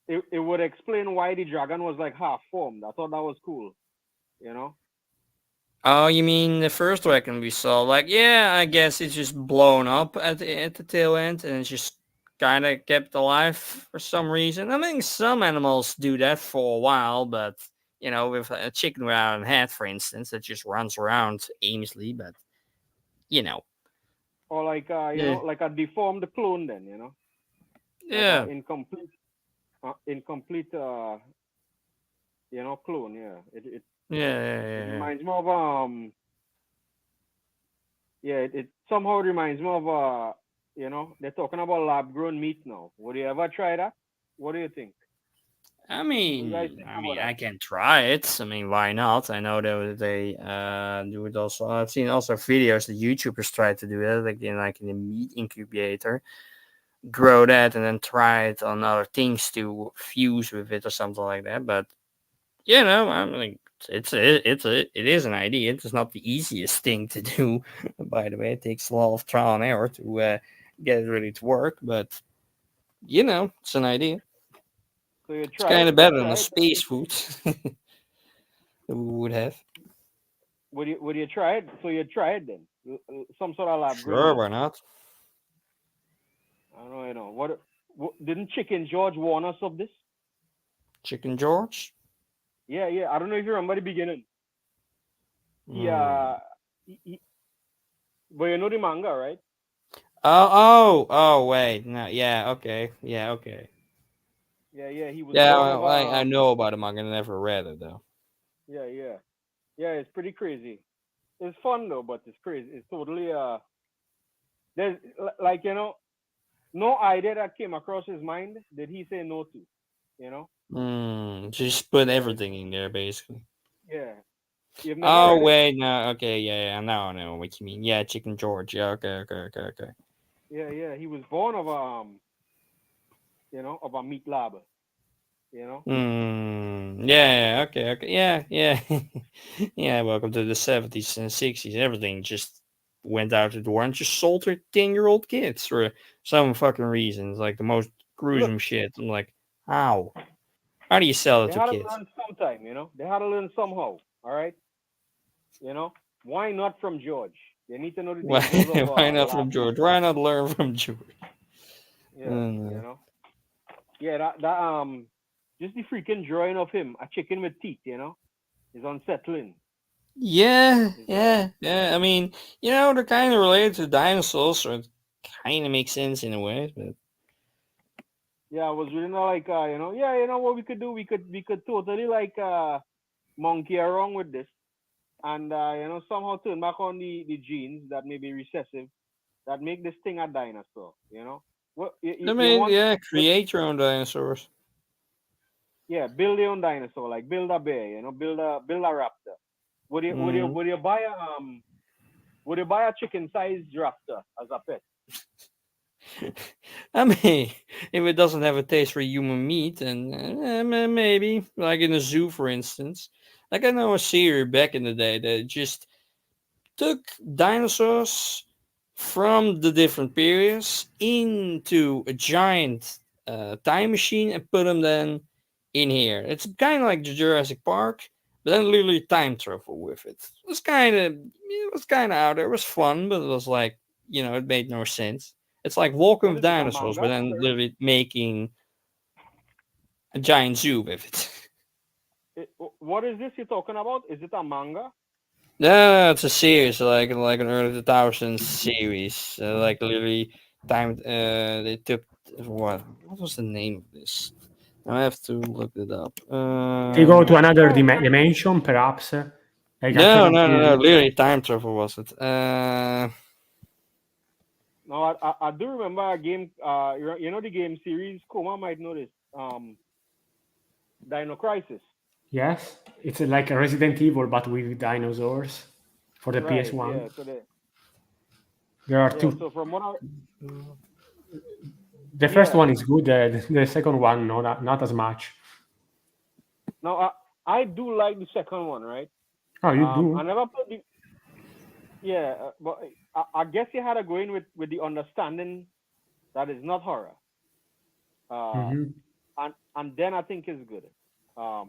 it would explain why the dragon was like half formed. I thought that was cool. You know. oh, you mean the first dragon we saw? Like, yeah, I guess it's just blown up at the tail end and it's just kind of kept alive for some reason. I mean, some animals do that for a while, but with a chicken without a head, for instance, that just runs around aimlessly. But you know, Or like yeah, like a deformed clone then, like a yeah, incomplete clone. Yeah, yeah, yeah, it yeah. reminds me of yeah, it somehow reminds me of they're talking about lab grown meat now. Would you ever try that? What do you think? I What do you guys mean, think I about mean, that? I can try it. I mean, why not? I know that they do it also. I've seen also videos that YouTubers try to do that, like in a meat incubator, grow that, and then try it on other things to fuse with it or something like that. But I mean, it is an idea. It's not the easiest thing to do. By the way, it takes a lot of trial and error to get it ready to work. But it's an idea. So you It's try kind it? of You better than the try it? space food that we would have. Would you try it? So you try it then? Some sort of lab grown Sure, meat. why not? I don't know. What didn't Chicken George warn us of this? Chicken George? Yeah, yeah. I don't know if you remember the beginning. He Hmm. he but you know the manga, right? Oh, wait. No, yeah, okay. Yeah, okay. Yeah, yeah. He was Yeah, born of well, I know about him. I never read it, though. yeah, yeah, yeah. It's pretty crazy. It's fun though, but it's crazy. It's totally there's like no idea that came across his mind did he say no to, you know? Just put Yeah, everything in there, basically. yeah. You've never Oh, read it? wait, no, okay, yeah, now I know what you mean. Yeah, Chicken George. Yeah, okay. Yeah, yeah. He was born of of a meat lab, you know? Yeah, okay, yeah. Yeah, welcome to the 70s and 60s. Everything just went out the door and just sold to 10-year-old kids for some fucking reasons, like the most Look, gruesome shit. I'm like, how? How do you sell it they to had to kids? learn sometime, They had to learn somehow, all right? You know? Why not from George? They need to know the Why, dangers of why not lab from meat. George? Why not learn from George? Yeah, Uh, Yeah, that just the freaking drawing of him, a chicken with teeth, is unsettling. yeah, Is yeah. I mean, they're kind of related to dinosaurs, so it kind of makes sense in a way, but. Yeah, I was reading like yeah, what we could do, we could totally like monkey around with this and somehow turn back on the genes that may be recessive that make this thing a dinosaur, What I you mean, want yeah, what create your own dinosaurs. yeah, build your own dinosaur, like build a bear, build a raptor. Mm. Would you buy a chicken sized raptor as a pet? I mean, if it doesn't have a taste for human meat, then maybe, like in a zoo, for instance. Like I know a series back in the day that just took dinosaurs from the different periods into a giant time machine and put them then in here. It's kind of like the Jurassic Park, But then literally time travel with it. It was kind of out there. It was fun, but it was like it made no sense. It's like Walking What with is it? A Dinosaurs, but manga? then Sorry. literally making a giant zoo with it. What is this you're talking about? Is it a manga? No, it's a series, like an early 2000s series. Like literally, time. They took what was the name of this? I have to look it up. They go to another Oh, dimension, perhaps. Like I No, cannot no, no, hear no. you. Literally, time travel was it? no, I do remember a game. You know the game series. Koma might know this. Dino Crisis. Yes, it's like a Resident Evil, but with dinosaurs for the Right. PS1. Yeah. So There are yeah. two. So from what I The first yeah. one is good. The second one, not as much. Now I do like the second one, right? Oh, you I do? never played the yeah, but I guess you had to go in with the understanding that it's not horror. Uh, Hmm. and then I think it's good. Um,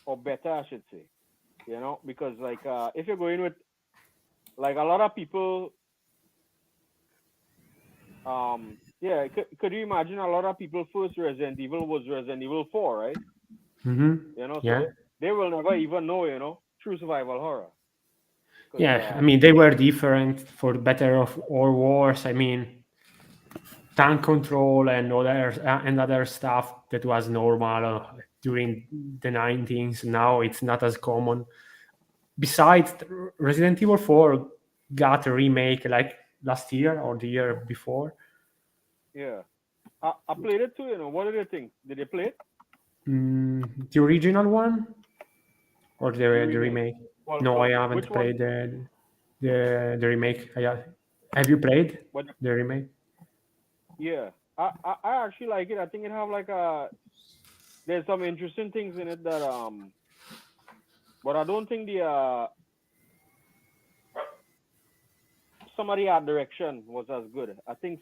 or better, I should say. Because like if you're going with like a lot of people, yeah, could you imagine a lot of people first Resident Evil was Resident Evil 4, right? Hmm. So Yeah. they will never even know, true survival horror. Because Yeah, I mean they were different for better of or worse. I mean tank control and other stuff that was normal during the 90s. Now it's not as common. Besides, Resident Evil 4 got a remake like last year or the year before. yeah, I played it too. What did you think? Did you play it? The original one or The the remake. remake? No, I Well, which haven't one? played the remake. Have you played But the remake? yeah, I actually like it. I think it have like there's some interesting things in it that but I don't think the some of the art direction was as good. I think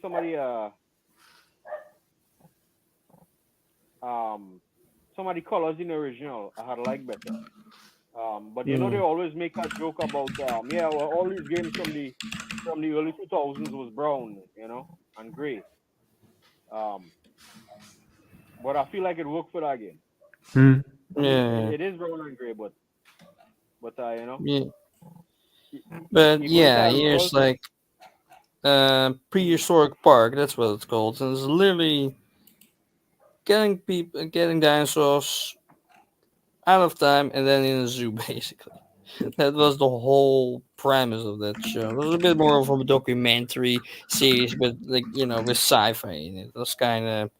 um some of the colors in the original I had liked better. But they Mm. always make a joke about yeah, well, all these games from the early 2000s was brown, and gray. Um, but I feel like it worked for that game. Mm. I mean, Yeah, it is brown and gray, but yeah. you, But you go yeah, inside the here's world. like prehistoric park. That's what it's called, and it's literally getting dinosaurs out of time and then in a zoo, basically. That was the whole premise of that show. It was a bit more of a documentary series, but like with sci-fi in it. It was kind of.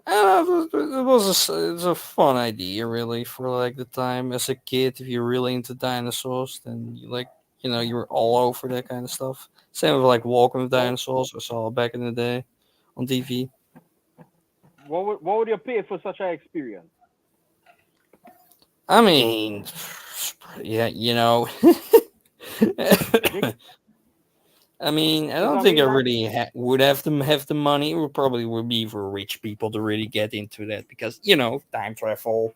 I don't know, it's a fun idea really for like the time as a kid. If you're really into dinosaurs, then you were all over that kind of stuff. Same with like Walking with What Dinosaurs I saw back in the day on TV. what would you pay for such an experience? I mean, yeah, I mean, I Because don't I think I mean, really would have the money. It would probably would be for rich people to really get into that because time travel,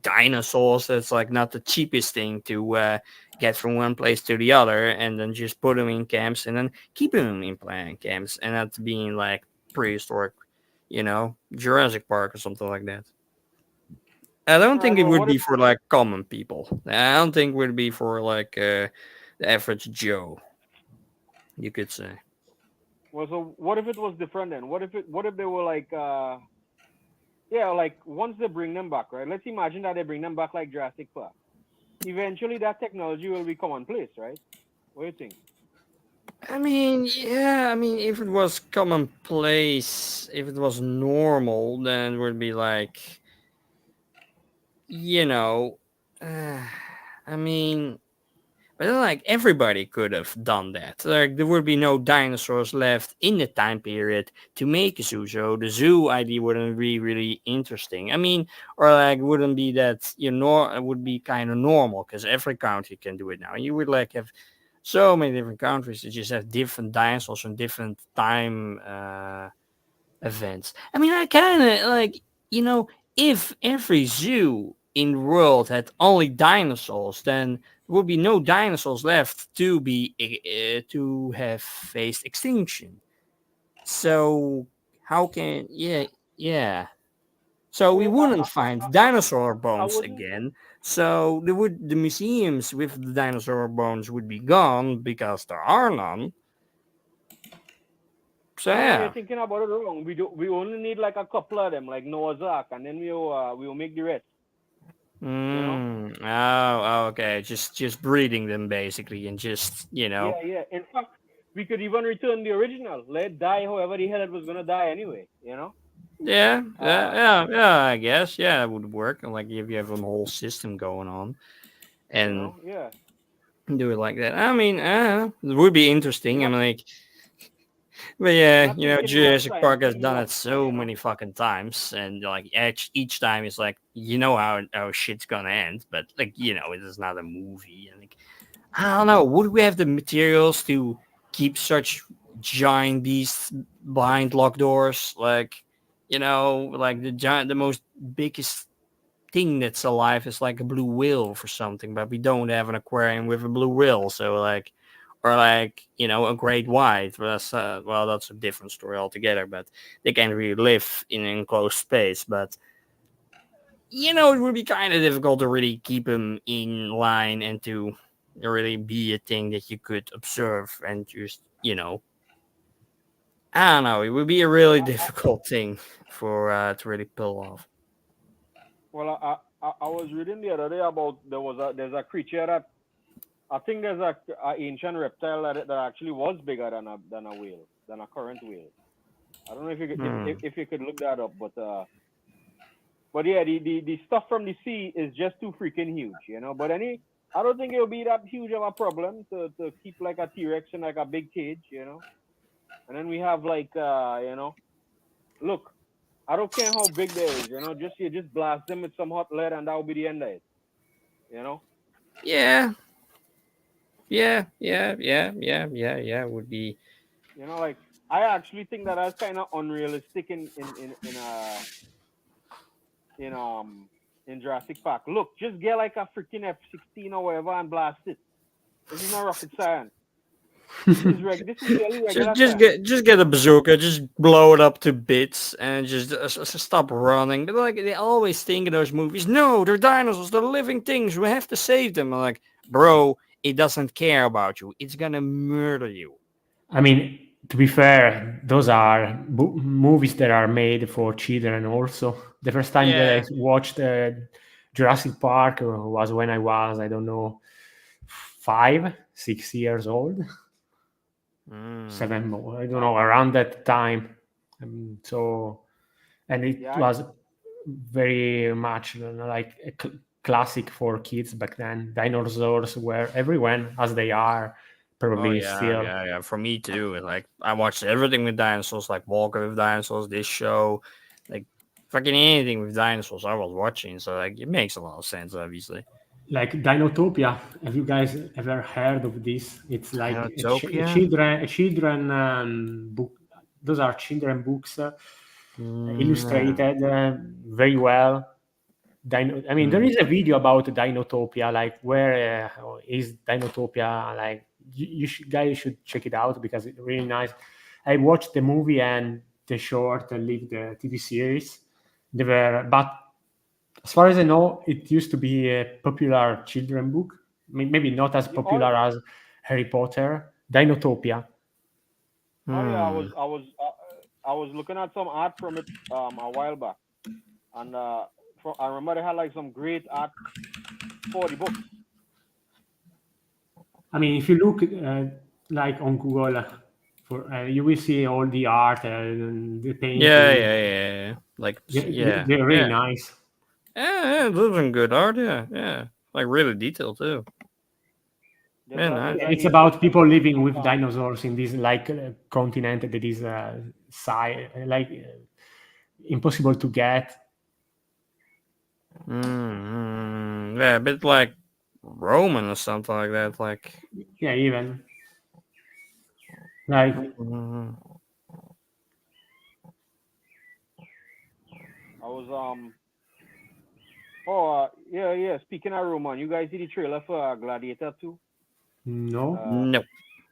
dinosaurs. That's like not the cheapest thing to get from one place to the other, and then just put them in camps and then keep them in plant camps, and not being like prehistoric, Jurassic Park or something like that. I don't right? think it Well, would what if be for like common people. I don't think it would be for like the average Joe, you could say. well, so what if it was different then? What if they were like yeah, like once they bring them back, right? Let's imagine that they bring them back like Jurassic Park. Eventually, that technology will be commonplace, right? What do you think? I mean, yeah, I mean, if it was commonplace, if it was normal, then it would be like, you know, uh, I mean, but then, like everybody could have done that. Like there would be no dinosaurs left in the time period to make a zoo, so the zoo idea wouldn't be really interesting. I mean, or like wouldn't be that it would be kind of normal because every country can do it now. You would like have so many different countries that just have different dinosaurs and different time events. I mean, I kind of like if every zoo in the world had only dinosaurs, then there would be no dinosaurs left to have faced extinction. So how can yeah. So we Well, wouldn't find dinosaur I bones wouldn't. again. So the museums with the dinosaur bones would be gone because there are none. So No, no, you're yeah. thinking about it wrong. We do. We only need like a couple of them, like Noah's Ark, and then we'll make the rest. You know. Okay. Just breeding them basically, and just Yeah, yeah. In fact, we could even return the original. Let it die however the hell it was gonna die anyway. You know. Uh, I guess that would work. Like if you have a whole system going on and yeah. do it like that. I mean, it would be You're interesting. I not mean, like, but you're yeah, not thinking mad Jurassic science Park has things done up, it so you know. many fucking times, and like each time it's like how shit's gonna end, but like it is not a movie, and like I don't know, would we have the materials to keep such giant beasts behind locked doors? Like like the most biggest thing that's alive is like a blue whale for something, but we don't have an aquarium with a blue whale, so like, or like a great white. That's a different story altogether. But they can't really live in an enclosed space. But it would be kind of difficult to really keep them in line and to really be a thing that you could observe and just I don't know. It would be a really difficult thing for to really pull off. Well, I was reading the other day about there's a creature that I think there's a ancient reptile that actually was bigger than a whale, than a current whale. I don't know if you could, Hmm. if you could look that up, but yeah, the stuff from the sea is just too freaking huge, you know. But I don't think it'll be that huge of a problem to keep like a T Rex in like a big cage, you know. And then we have like look, I don't care how big they is, you know, you just blast them with some hot lead and that will be the end of it, you know. Yeah, yeah. Would be. You know, like I actually think that that's kind of unrealistic in in Jurassic Park. Look, just get like a freaking F-16 or whatever and blast it. This is not rocket science. This is really regular science. Just get a bazooka, just blow it up to bits, and just stop running. But like they always think in those movies, no, they're dinosaurs, they're living things. We have to save them. I'm like, bro, it doesn't care about you. It's gonna murder you. I mean, to be fair, those are movies that are made for children also. The first time that I Yeah. watched Jurassic Park was when I was, I don't know, 5, 6 years old, Mm. 7, I don't know, around that time. So, and it Yeah, was very much like a classic for kids back then. Dinosaurs were everywhere as they are, Oh probably yeah, still. yeah. For me too. Like I watched everything with dinosaurs, like Walker with dinosaurs, this show, like fucking anything with dinosaurs. I was watching, so like it makes a lot of sense, obviously. Like Dinotopia. Have you guys ever heard of this? It's like Dinotopia. a children book. Those are children books, Mm, illustrated very well. I mean, there mm. is a video about Dinotopia, like where is Dinotopia? Like guys should check it out because it's really nice. I watched the movie and the short, lived the TV series. They were, but as far as I know, it used to be a popular children book. Maybe not as yeah, oh, popular as Harry Potter. Dinotopia. oh yeah, Hmm. I was looking at some art from it a while back, and I remember they had like some great art for the books. I mean, if you look like on Google, for you will see all the art and the Yeah, painting. yeah, yeah, yeah. Like, yeah, They're really yeah, nice. yeah. Those are good art. Yeah, yeah. Like really detailed too. Yeah, nice. There's a It's ancient about people section living of with dinosaurs in this like continent that is like impossible to get. Yeah, a bit like Roman or something like that. Like, Yeah, even like I was Oh, yeah. Speaking of Roman, you guys see the trailer for Gladiator 2? No. No.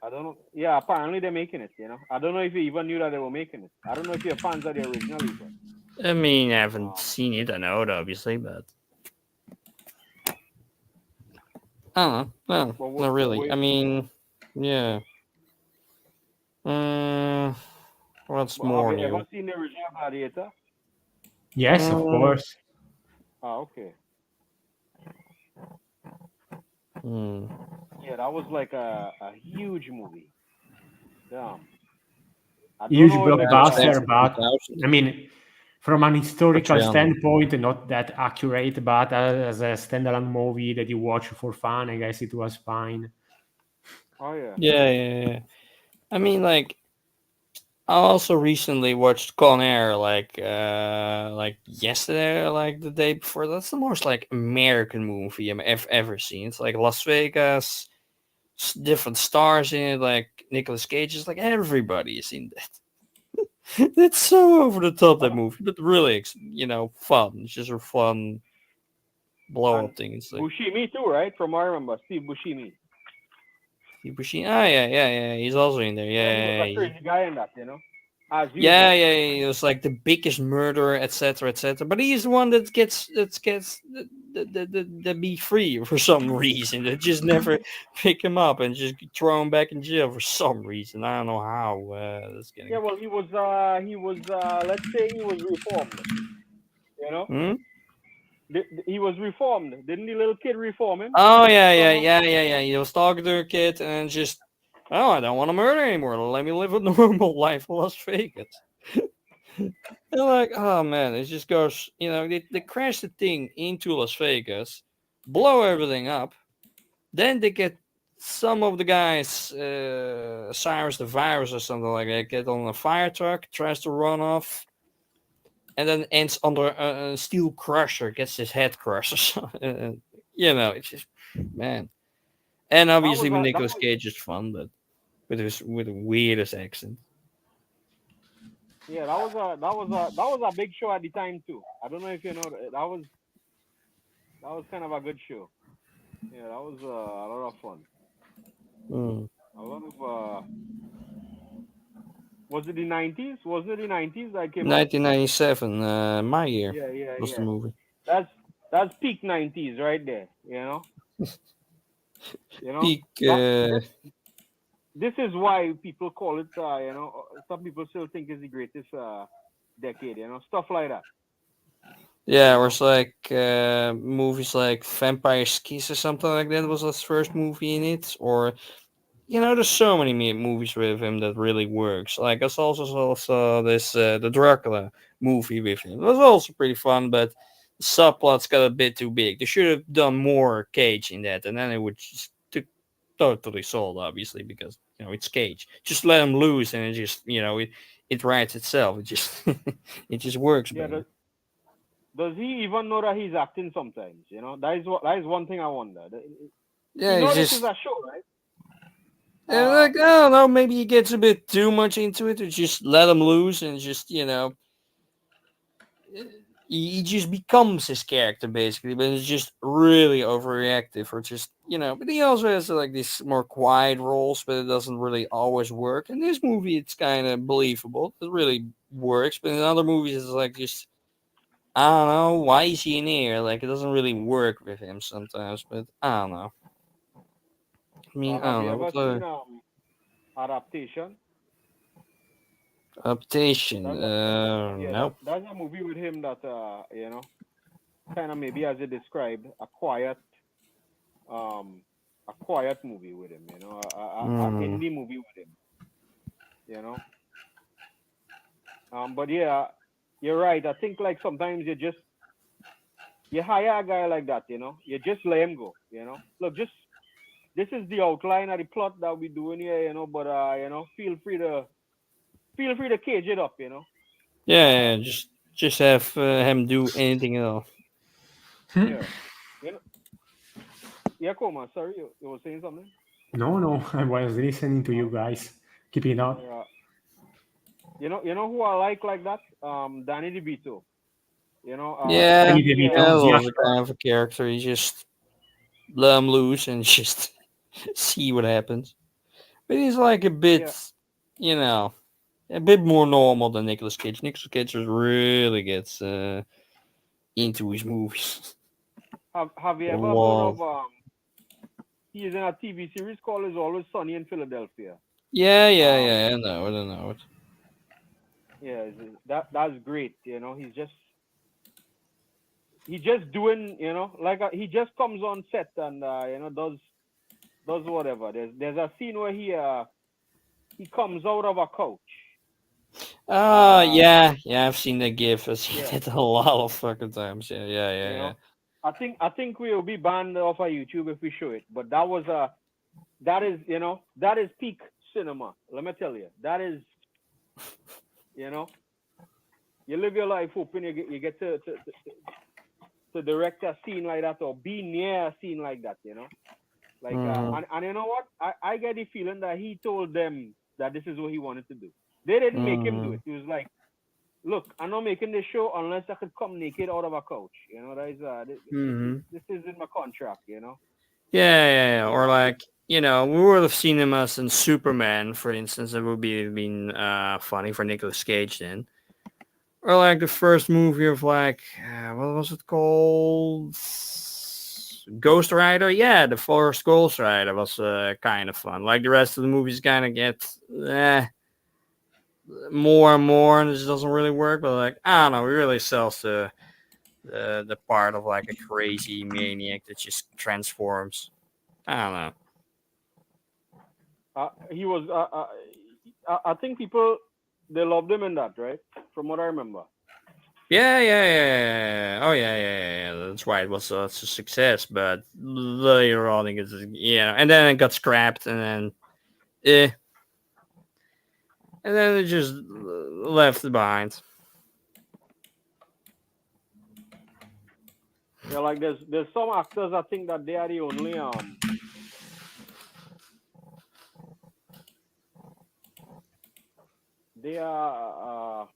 I don't know. Yeah, apparently they're making it. I don't know if you even knew that they were making it. I don't know if you're fans of the original even. I mean, I haven't Um, seen it. I know it, obviously, but I don't know. No, but not really. I wait, mean, yeah. Mm, what's have more you ever new? seen the original Gladiator? Yes, of Mm, course. Ah, okay. hmm. Yeah, that was like a huge movie. Damn. I don't Huge know if Yeah, it's like blockbuster, but 2000 I mean, from an or historical 300. standpoint, not that accurate, but as a standalone movie that you watch for fun, I guess it was fine. Oh yeah. Yeah, yeah, yeah. I mean, like, I also recently watched Con Air, like yesterday, or like the day before. That's the most like American movie I've ever seen. It's like Las Vegas, different stars in it, like Nicolas Cage. Is like everybody is in that. It's so over the top that Oh, movie, but really, fun. It's just a fun blow and up thing. It's like Buscemi too, right? From what I remember, Steve Buscemi. Steve Buscemi. Ah, yeah, yeah, yeah. He's also in there. Yeah, he was Yeah, a yeah, yeah. crazy guy in that, as Yeah, usual. yeah, yeah, he was like the biggest murderer, etc., etc. But he's the one that gets the be free for some reason. They just never pick him up and just throw him back in jail for some reason. I don't know how that's Yeah, getting. well, let's say he was reformed. You know, Hmm? he was reformed. Didn't the little kid reform him Oh yeah, yeah, somehow? yeah, yeah, yeah. He was talking to a kid and just, oh, I don't want to murder anymore. Let me live a normal life in Las Vegas. They're like, oh man, it just goes. They crash the thing into Las Vegas, blow everything up. Then they get some of the guys, Cyrus the Virus or something like that, get on a fire truck, tries to run off, and then ends under a steel crusher, gets his head crushed. Or something. It's just, man. And That obviously, was with a that Nicolas was Cage is fun, but with the weirdest accent. yeah, that was a big show at the time too. I don't know if you know that was kind of a good show. Yeah, that was a lot of fun. Mm. A lot of was it the 90s? Was it the 90s that came out? 1997, my year Yeah, yeah, was the yeah. movie. That's that's peak 90s right there. You know Peak. that this is why people call it. Some people still think it's the greatest decade. Stuff like that. Yeah, You or know. it's like movies like Vampire Kiss or something like that was his first movie in it. Or there's so many movies with him that really works. Like I also saw this the Dracula movie with him. It was also pretty fun, but the subplots got a bit too big. They should have done more Cage in that, and then it would just totally sold, obviously, because it's Cage. Just let him loose, and it just it writes itself. It just it just works Yeah. better. Does he even know that he's acting sometimes? That is one thing I wonder. He Yeah, know it's this is just a show, right? and Uh, like, I don't know, maybe he gets a bit too much into it, to just let him loose and just he just becomes his character basically, but it's just really overreactive, or just But he also has like these more quiet roles, but it doesn't really always work. In this movie, it's kind of believable. It really works, but in other movies, it's like just I don't know why is he in here. Like it doesn't really work with him sometimes, but I don't know. I mean, I have don't you know ever what seen other adaptation? adaptation. That's a, yeah, Nope. that's a movie with him that kind of maybe as you described, um a quiet movie with him. A Mm. indie movie with him. You know. But yeah, you're right. I think like sometimes you hire a guy like that. You just let him go. Look, just this is the outline of the plot that we doing here. But feel free to cage it up. Yeah, yeah, Um, just have him do anything else. yeah. You know, yeah, Koma. Sorry, you were saying something. No, no, I was listening to you Oh, guys. Keep it up. yeah. You know who I like that? Danny DeVito. You know, Yeah, Danny DeVito, yeah, yeah, those are kind of a character. You just let him loose and just see what happens. But he's like a bit, yeah. you know, a bit more normal than Nicolas Cage. Nicolas Cage just really gets into his movies Have you a ever heard lot. of he is in a TV series called "Is Always Sunny in Philadelphia"? Yeah, yeah, Um, yeah. I know it. I know it. yeah, that's great. You know, he just doing, you know, like he just comes on set and you know, does whatever. There's a scene where he comes out of a couch and Yeah, yeah. I've seen the GIF. I've seen yeah, it a lot of fucking times. Yeah, yeah, you yeah, yeah. know, I think we will be banned off of YouTube if we show it. But that is, you know, that is peak cinema. Let me tell you, that is, you know, you live your life hoping you get to direct a scene like that or be near a scene like that. You know, like Mhm. and you know what? I get the feeling that he told them that this is what he wanted to do. They didn't make him do it. Mhm. He was like, look, I'm not making this show unless I could come naked out of a couch. You know, that is Mhm. this is in my contract. You know, Yeah, yeah, yeah. you Or know. like, we would have seen him as in Superman, for instance. It would be been funny for Nicolas Cage then. Or like the first movie of like, what was it called? Ghost Rider. Yeah, the first Ghost Rider was kind of fun. Like the rest of the movies kind of get eh, more and more, and it just doesn't really work. But like, I don't know, it really sells the part of like a crazy maniac that just transforms. I don't know. He was. I think people they loved him in that, right? From what I remember. Yeah, yeah, yeah, yeah, yeah. Oh, yeah, yeah, yeah, yeah. That's why it was such a success. But later on, it gets, and then it got scrapped, and then, eh, and then it just left behind. Yeah, like there's some actors I think that they are the only they are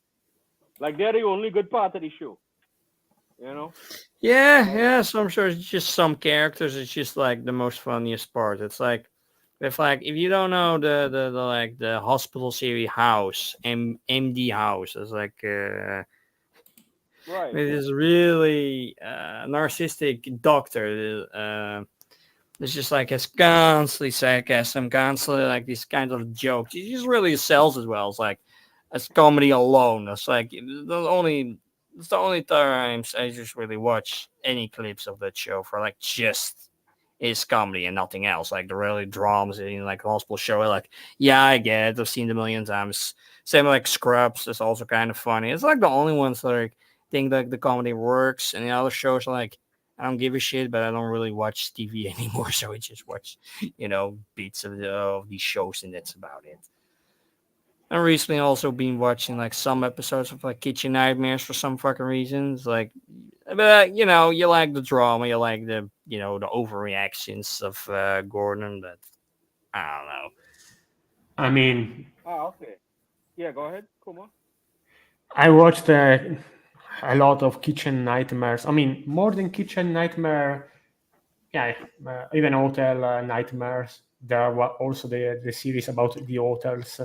like they're the only good part of the show. You know, Yeah, like yeah. So I'm sure it's just some characters. It's just like the most funniest part. It's if you don't know the like the hospital series House, MD House, it's like right. it is really narcissistic doctor. It's just like it's constantly sarcasm, constantly like these kinds of jokes. He just really sells as well. It's like it's comedy alone. It's the only times I just really watch any clips of that show for like just his comedy and nothing else. Like the really dramas in like the hospital show. Like yeah, I get it. I've seen it a million times. Same like Scrubs is also kind of funny. It's like the only ones that like think that the comedy works, and the other shows are like I don't give a shit, but I don't really watch TV anymore, so I just watch, bits of these shows, and that's about it. I recently also been watching like some episodes of like Kitchen Nightmares for some fucking reasons. Like, but you like the drama, you like the overreactions of Gordon, but I don't know. I mean, Okay. Yeah, go ahead, Kuma. I watched a lot of Kitchen Nightmares. I mean, more than Kitchen Nightmare, yeah, even Hotel Nightmares. There were also the series about the hotels.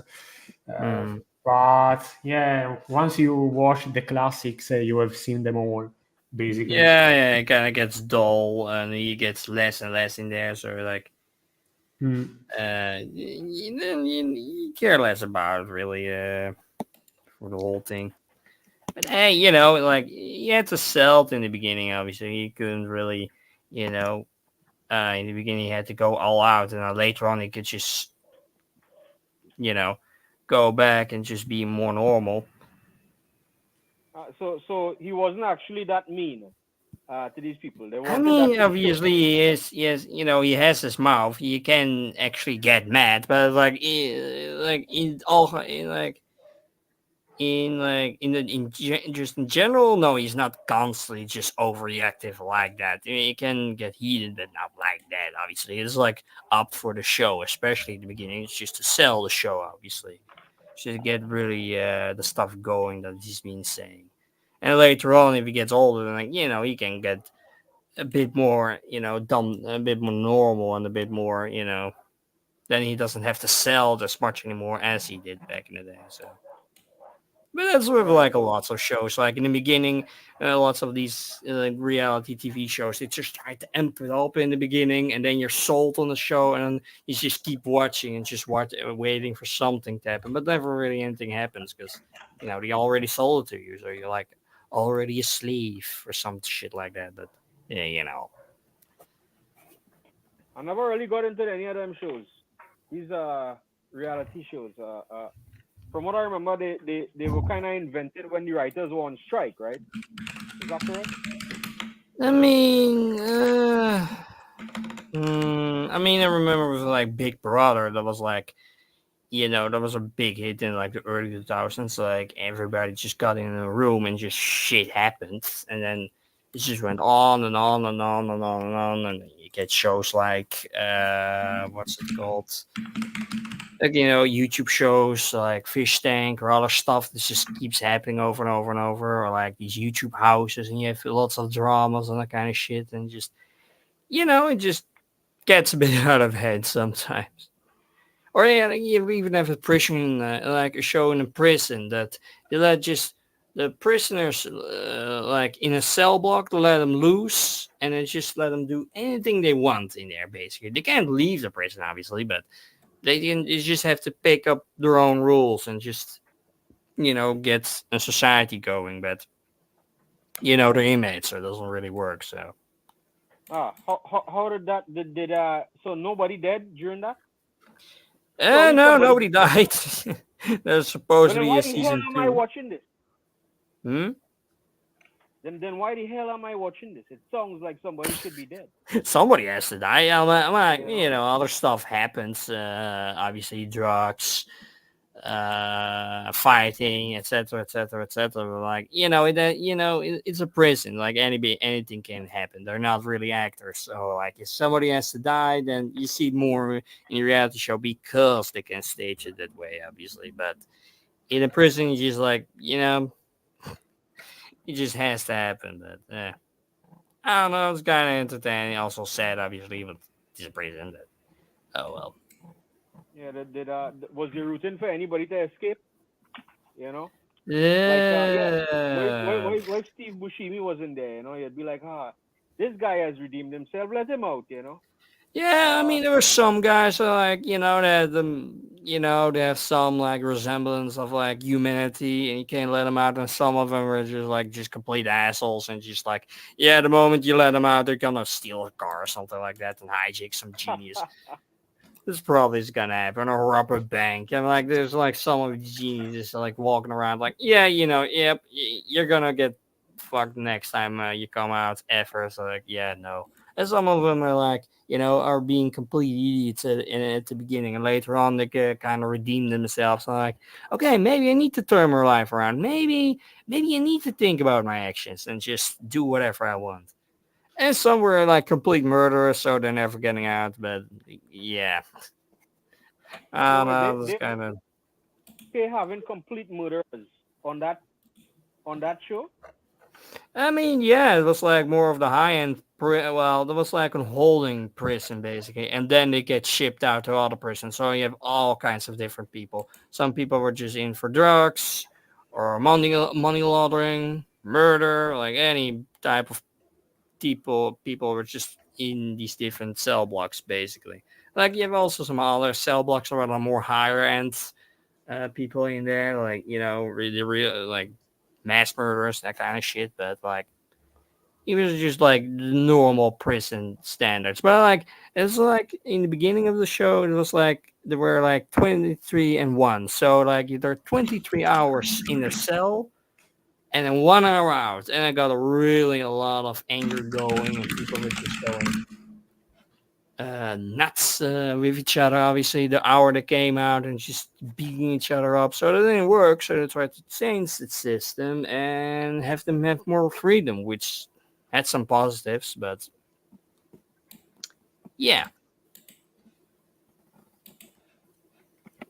Mm. But yeah, once you watch the classics, you have seen them all, basically. Yeah, yeah, it kind of gets dull, and he gets less and less in there. So like, Mm. you care less about it really for the whole thing. But hey, like he had to sell it in the beginning. Obviously, he couldn't really, you know, in the beginning he had to go all out, and later on he could just, you know, go back and just be more normal. So he wasn't actually that mean to these people. They I wanted that mean, to be shown. obviously he has his mouth. He can actually get mad, but like in all, just in general, no, he's not constantly just overreactive like that. I mean, he can get heated, but not like that. Obviously, it's like up for the show, especially at the beginning. It's just to sell the show, obviously, just to get really the stuff going that he's been saying. And later on, if he gets older, then he can get a bit more, dumb, a bit more normal, and a bit more, then he doesn't have to sell as much anymore as he did back in the day. So, but that's with Right. like a So lots of shows. Like in the beginning, lots of these reality TV shows, they just try to amp it up in the beginning, and then you're sold on the show, and you just keep watching and just waiting for something to happen. But never really anything happens because they already sold it to you, so you're like already a slave or some shit like that. But yeah. I never really got into any of them shows. These reality shows. From what I remember, they were kind of invented when the writers were on strike, right? Is that correct? I mean, I remember with like Big Brother, that was like, that was a big hit in like the early 2000s. Like everybody just got in a room and just shit happened, and then it just went on and on and on and on and on, and you get shows like what's it called? Like YouTube shows like Fish Tank or other stuff that just keeps happening over and over and over, or like these YouTube houses, and you have lots of dramas and that kind of shit, and just it just gets a bit out of hand sometimes. Or yeah, like, you even have a prison, like a show in a prison that they let just the prisoners like in a cell block, to let them loose and then just let them do anything they want in there. Basically, they can't leave the prison, obviously, but they just have to pick up their own rules and just get a society going. But they're inmates, so it doesn't really work. So How did that did so nobody dead during that? Surely no, somebody. nobody died. There's Well, supposed to then be why a the hell season am I two. watching this? Hmm. Then why the hell am I watching this? It sounds like somebody should be dead. Somebody has to die. I'm like, You know? other stuff happens. Obviously, drugs, fighting, etc., etc., etc. Like, it's a prison. Like anything can happen. They're not really actors. So, like, if somebody has to die, then you see more in a reality show because they can stage it that way, obviously. But in a prison, you just like, it just has to happen. But I don't know. It's kind of entertaining. Also sad, obviously, but it's a prison. But oh well. Yeah, was you rooting for anybody to escape? You know, like yeah, Yeah. why Steve Buscemi wasn't there? You know, you'd be like, this guy has redeemed himself. Let him out. You know. Yeah, I Uh, mean, there were some guys that, like, that they have some like resemblance of like humanity, and you can't let them out. And some of them are just like just complete assholes, and just like, yeah, the moment you let them out, they're gonna steal a car or something like that and hijack some genius. This probably is gonna happen, or rob a bank. And like, there's like some of the geniuses like walking around, like, yeah, yep, you're gonna get fucked next time you come out ever. So like, yeah, no. And some of them are like, are being complete idiots at the beginning, and later on they kind of redeem themselves. And like, okay, maybe I need to turn my life around. Maybe I need to think about my actions and just do whatever I want. And some were like complete murderers, so they're never getting out. But yeah, I no, don't but they know. This they kind of. they having complete murderers on that show. I mean, yeah, it was like more of the high end. Well, it was like a holding prison basically, and then they get shipped out to other prisons. So you have all kinds of different people. Some people were just in for drugs, or money laundering, murder, like any type of people were just in these different cell blocks basically. Like you have also some other cell blocks where are more higher end people in there, like really real like mass murderers, that kind of shit. But like it was just like normal prison standards. But like it's like in the beginning of the show, it was like there were like 23 and 1. So like they're 23 hours in a cell and then 1 hour out, and I got really a lot of anger going, and people were just going nuts with each other. Obviously, the hour that came out and just beating each other up, so that didn't work. So they tried to change the system and have them have more freedom, which had some positives, but yeah.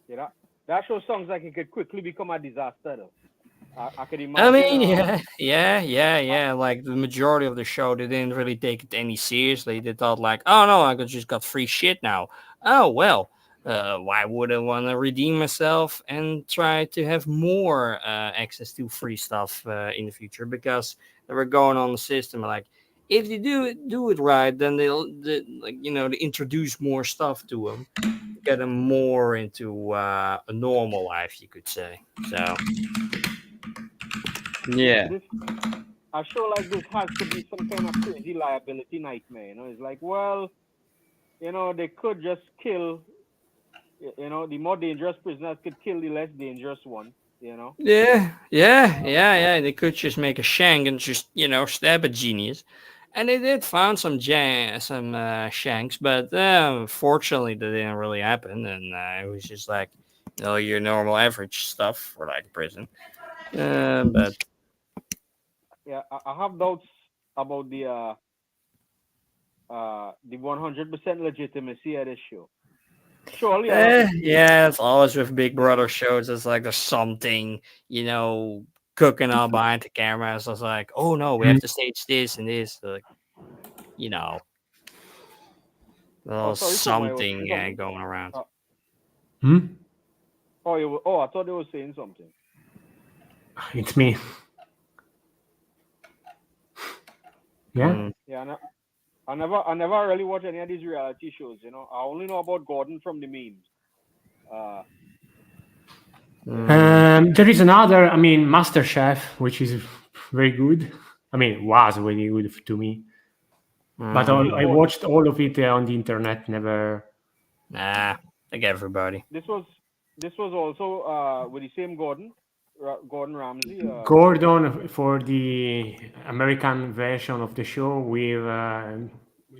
Yeah, that show sounds like it could quickly become a disaster though. I could I imagine. mean, yeah. Like the majority of the show, they didn't really take it any seriously. They thought like, oh no, I just got free shit now. Oh well, why would I want to redeem myself and try to have more access to free stuff in the future? Because they were going on the system like, if you do it right, then like they introduce more stuff to them, get them more into a normal life, you could say. So yeah. this a show like this has to be some kind of crazy liability nightmare. It's like, well, they could just kill. The more dangerous prisoners could kill the less dangerous ones. Yeah. They could just make a shank and just stab a genius, and they did found some shanks, but fortunately that didn't really happen, and it was just like your normal average stuff for like prison. But Yeah, I have doubts about the 100% legitimacy of this show. Surely a lot of people, yeah, it's always with Big you Brother know, shows. It's like there's something cooking on behind the camera. So it's like, oh no, we have to stage this and this. Like, you know, oh, little sorry, Kuma, I was something saying something. going around. Hmm? I thought they were saying something. It's me. Yeah. Mm. Yeah, I never really watch any of these reality shows. I only know about Gordon from the memes. Uh, Mm. There is another, I mean, MasterChef, which is very good. I mean, was very good to me. But this Mm. was I Gordon. watched all of it on the internet. Never. Nah, like everybody. This was also with the same Gordon, Gordon Ramsay. Gordon for the American version of the show with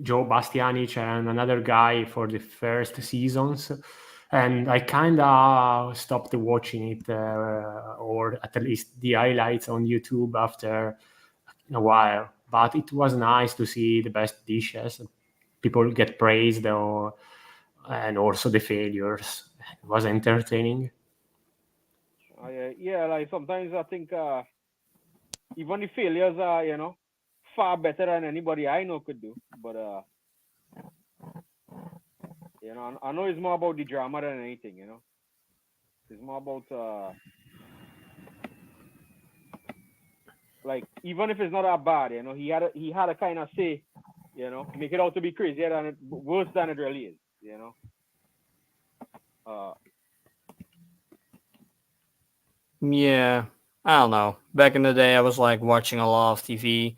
Joe Bastianich and another guy for the first seasons. And I kind of stopped watching it, or at least the highlights on YouTube after a while. But it was nice to see the best dishes. People get praised, and also the failures. It was entertaining. Yeah, like sometimes I think even the failures are far better than anybody I know could do. But I know it's more about the drama than anything. It's more about like, even if it's not that bad, he had a kind of say, make it out to be crazier than worse than it really is. Uh, Yeah, I don't know. Back in the day, I was like watching a lot of TV,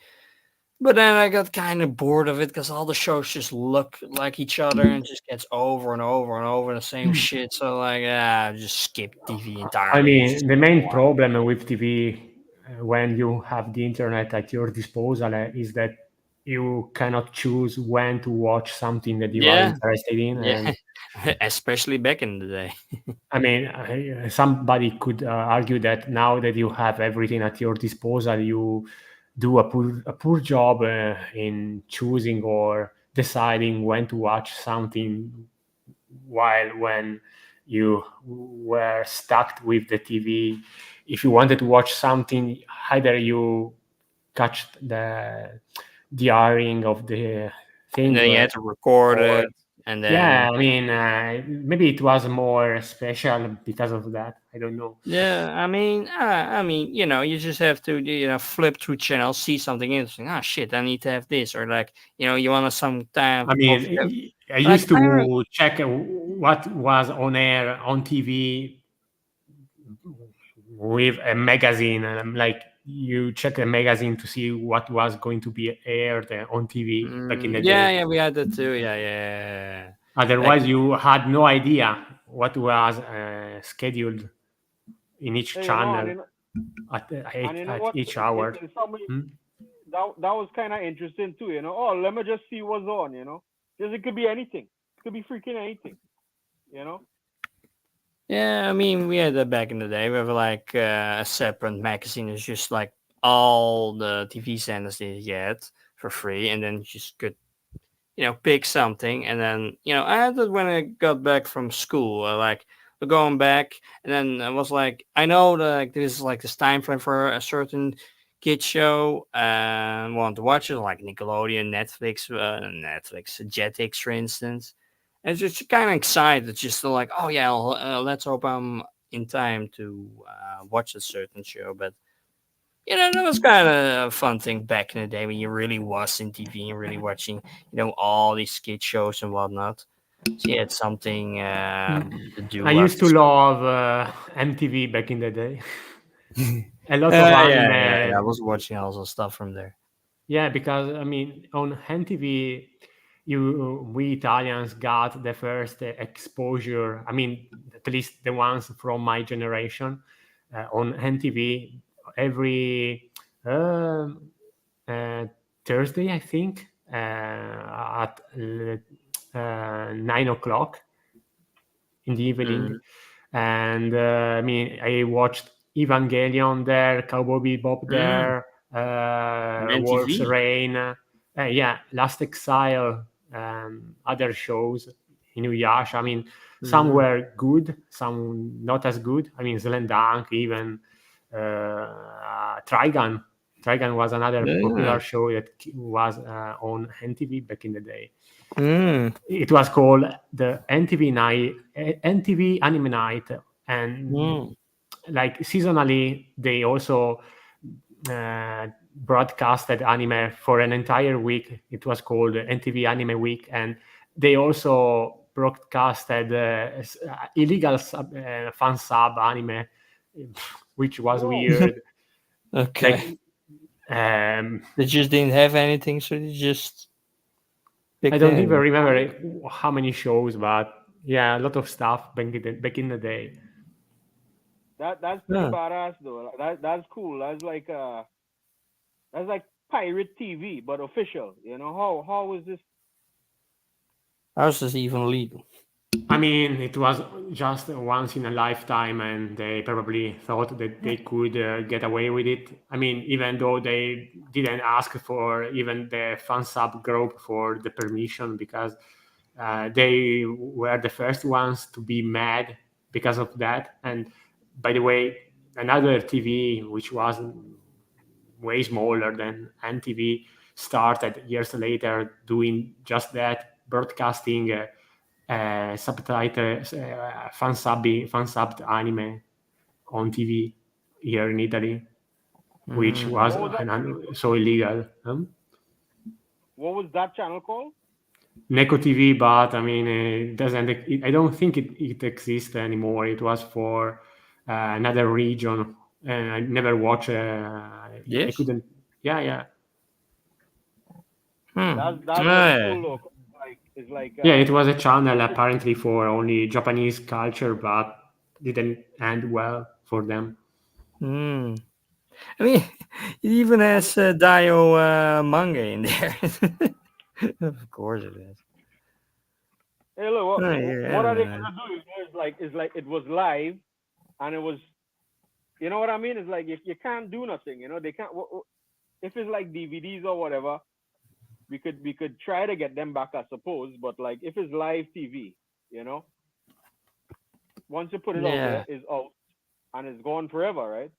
but then I got kind of bored of it because all the shows just look like each other and just gets over and over and over the same shit. So like, just skip TV I entirely. It's just mean, the main problem with TV when you have the internet at your disposal is that you cannot choose when to watch something that you are yeah, interested in. yeah. And Especially back in the day. I mean, somebody could argue that now that you have everything at your disposal, you do a poor job in choosing or deciding when to watch something, while when you were stuck with the TV, if you wanted to watch something, either you catch the airing of the And thing, then you had to record or it, and yeah, then I mean, maybe it was more special because of that. I don't know. yeah, I mean, you just have to, flip through channels, see something interesting. Ah, shit, I need to have this, or like, you want to some time I of mean, I like used to check what was on air on TV with a magazine, and I'm like, you check a magazine to see what was going to be aired on TV back in the yeah, day. yeah, we had that too. Yeah. Like, Otherwise, you had no idea what was scheduled in each hey, channel at, and at, you know at what? each In, hour. in some way, Hmm? that was kind of interesting too. Oh, let me just see what's on. Because it could be anything. It could be freaking anything. You know. yeah, I mean, we had that back in the day. We have like a separate magazine. It's just like all the TV channels that you get for free, and then you just could pick something. And then I had that when I got back from school. Like going back, and then I was like, I know that like this is like this time frame for a certain kid show, and want to watch it like Nickelodeon, Netflix, Jetix, for instance. And just kind of excited, just to like, oh yeah, let's hope I'm in time to watch a certain show. But that was kind of a fun thing back in the day when you really was in TV and really watching, all these kid shows and whatnot. So yeah, it's something to I do used after to school. love MTV back in the day. A lot of Yeah. I anime. was watching also stuff from there. Yeah, because I mean, on NTV, we Italians got the first exposure. I mean, at least the ones from my generation on NTV every um uh, Thursday, I think, at 9 o'clock in the evening. Mm. And I mean, I watched Evangelion there, Cowboy Bebop Mm. there, On Wolf's NTV. Rain, yeah, Last Exile, other shows, Inuyasha. I mean, some Mm. were good, some not as good. I mean, Dunk, even Trigun. Trigun was another Yeah. popular show that was on NTV back in the day. Mm. It was called the NTV night, NTV Anime Night, and Mm. like seasonally they also broadcasted anime for an entire week. It was called NTV Anime Week, and they also broadcasted illegal fan sub anime, which was Whoa. weird. Okay. Like um, They just didn't have anything, so they just I picked don't even anything. remember how many shows, but yeah, a lot of stuff back in the day. That's pretty Yeah. badass though. That's cool. That's like pirate TV, but official. How is this? How's this even legal? I mean, it was just once in a lifetime, and they probably thought that they could get away with it. I mean, even though they didn't ask for even the fan sub group for the permission, because they were the first ones to be mad because of that. And by the way, another TV, which was way smaller than NTV, started years later doing just that, broadcasting subtitles, fan subbed anime on TV here in Italy, which Mm. was What was that? so illegal. What was that channel called? Neko TV, but I mean, it doesn't. I don't think it exists anymore. It was for another region, and I never watched. I Yes. couldn't. Yeah, yeah. That's very Yeah. cool though. 'Cause it's like Yeah, it was a channel apparently for only Japanese culture, but didn't end well for them. Hmm. I mean, it even has Dio manga in there. Of course it is. hey, look, Oh, what are they yeah. gonna do? It's like it was live, and it was, you know what I mean? It's like you can't do nothing. They can't. If it's like DVDs or whatever, we could try to get them back, I suppose. But like if it's live TV, you know, once you put it out there, Yeah. it's out and it's gone forever, right?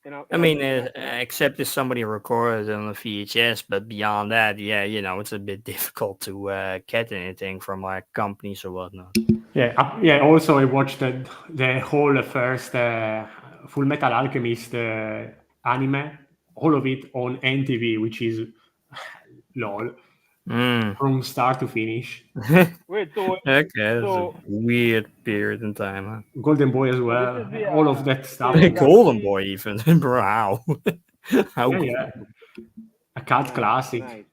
In a I in a mean, in a in a except if somebody recorded it on a VHS, but beyond that, yeah, it's a bit difficult to get anything from like companies or whatnot. Yeah, yeah. Also, I watched the whole first Full Metal Alchemist anime, all of it on NTV, which is lol Mm. from start to finish. wait. Okay, that's a So weird period in time, huh? Golden Boy as so this well. is the All of that so stuff it was was Golden actually Boy, even. Wow. How yeah, yeah, cool. a cult nice, classic. nice.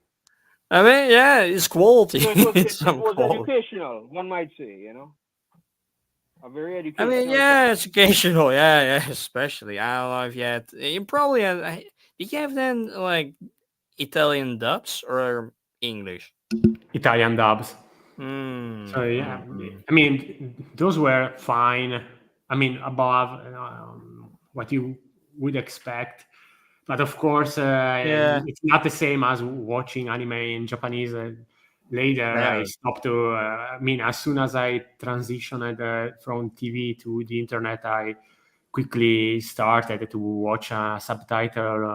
I mean, yeah, it's quality. So it was It's it, it some was quality. educational, one might say, a very I mean, educational yeah, channel. it's occasional. Yeah, especially. I don't know if you had. You probably had. Did you have then like Italian dubs or English? Italian dubs. So yeah, Mm. I mean, those were fine. I mean, above what you would expect. But of course, Yeah. it's not the same as watching anime in Japanese. Later, I Yeah. stopped to. I mean, as soon as I transitioned from TV to the internet, I quickly started to watch subtitles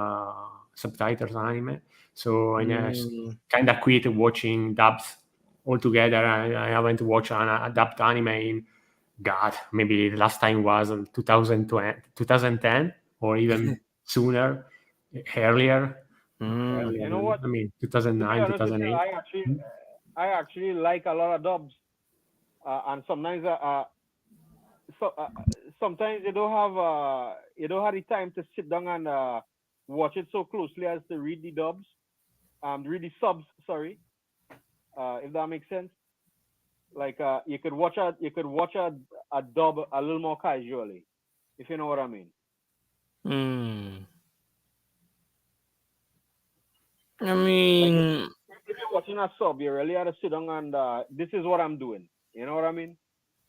anime. So I Mm, kind of quit watching dubs altogether. I haven't watched a dubbed anime in God, maybe the last time was in 2020, 2010 or even sooner, earlier, mm. earlier You know than, what? I mean, To be 2009, honest with you, 2008. I actually like a lot of dubs, and sometimes so sometimes you don't have the time to sit down and watch it so closely as to read the dubs, read the subs. Sorry, if that makes sense. Like you could watch a dub a little more casually, if you know what I mean. Mm. I Like mean, if you're watching a sub, you really have to sit down and this is what I'm doing. You know what I mean?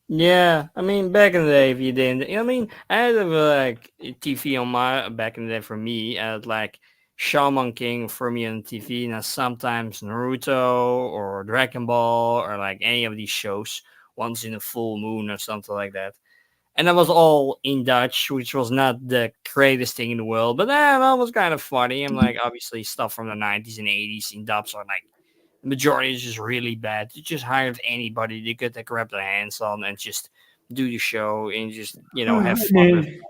yeah. I mean, back in the day, if you didn't, I mean, I had like TV on my back in the day for me. I had like Shaman King for me on TV, and sometimes Naruto or Dragon Ball or like any of these shows once in a full moon or something like that. And that was all in Dutch, which was not the greatest thing in the world, but that was kind of funny. And like obviously stuff from the 90s and 80s in dubs are like the majority is just really bad. You just hired anybody they could grab their hands on and just do the show and just I have fun with. mean,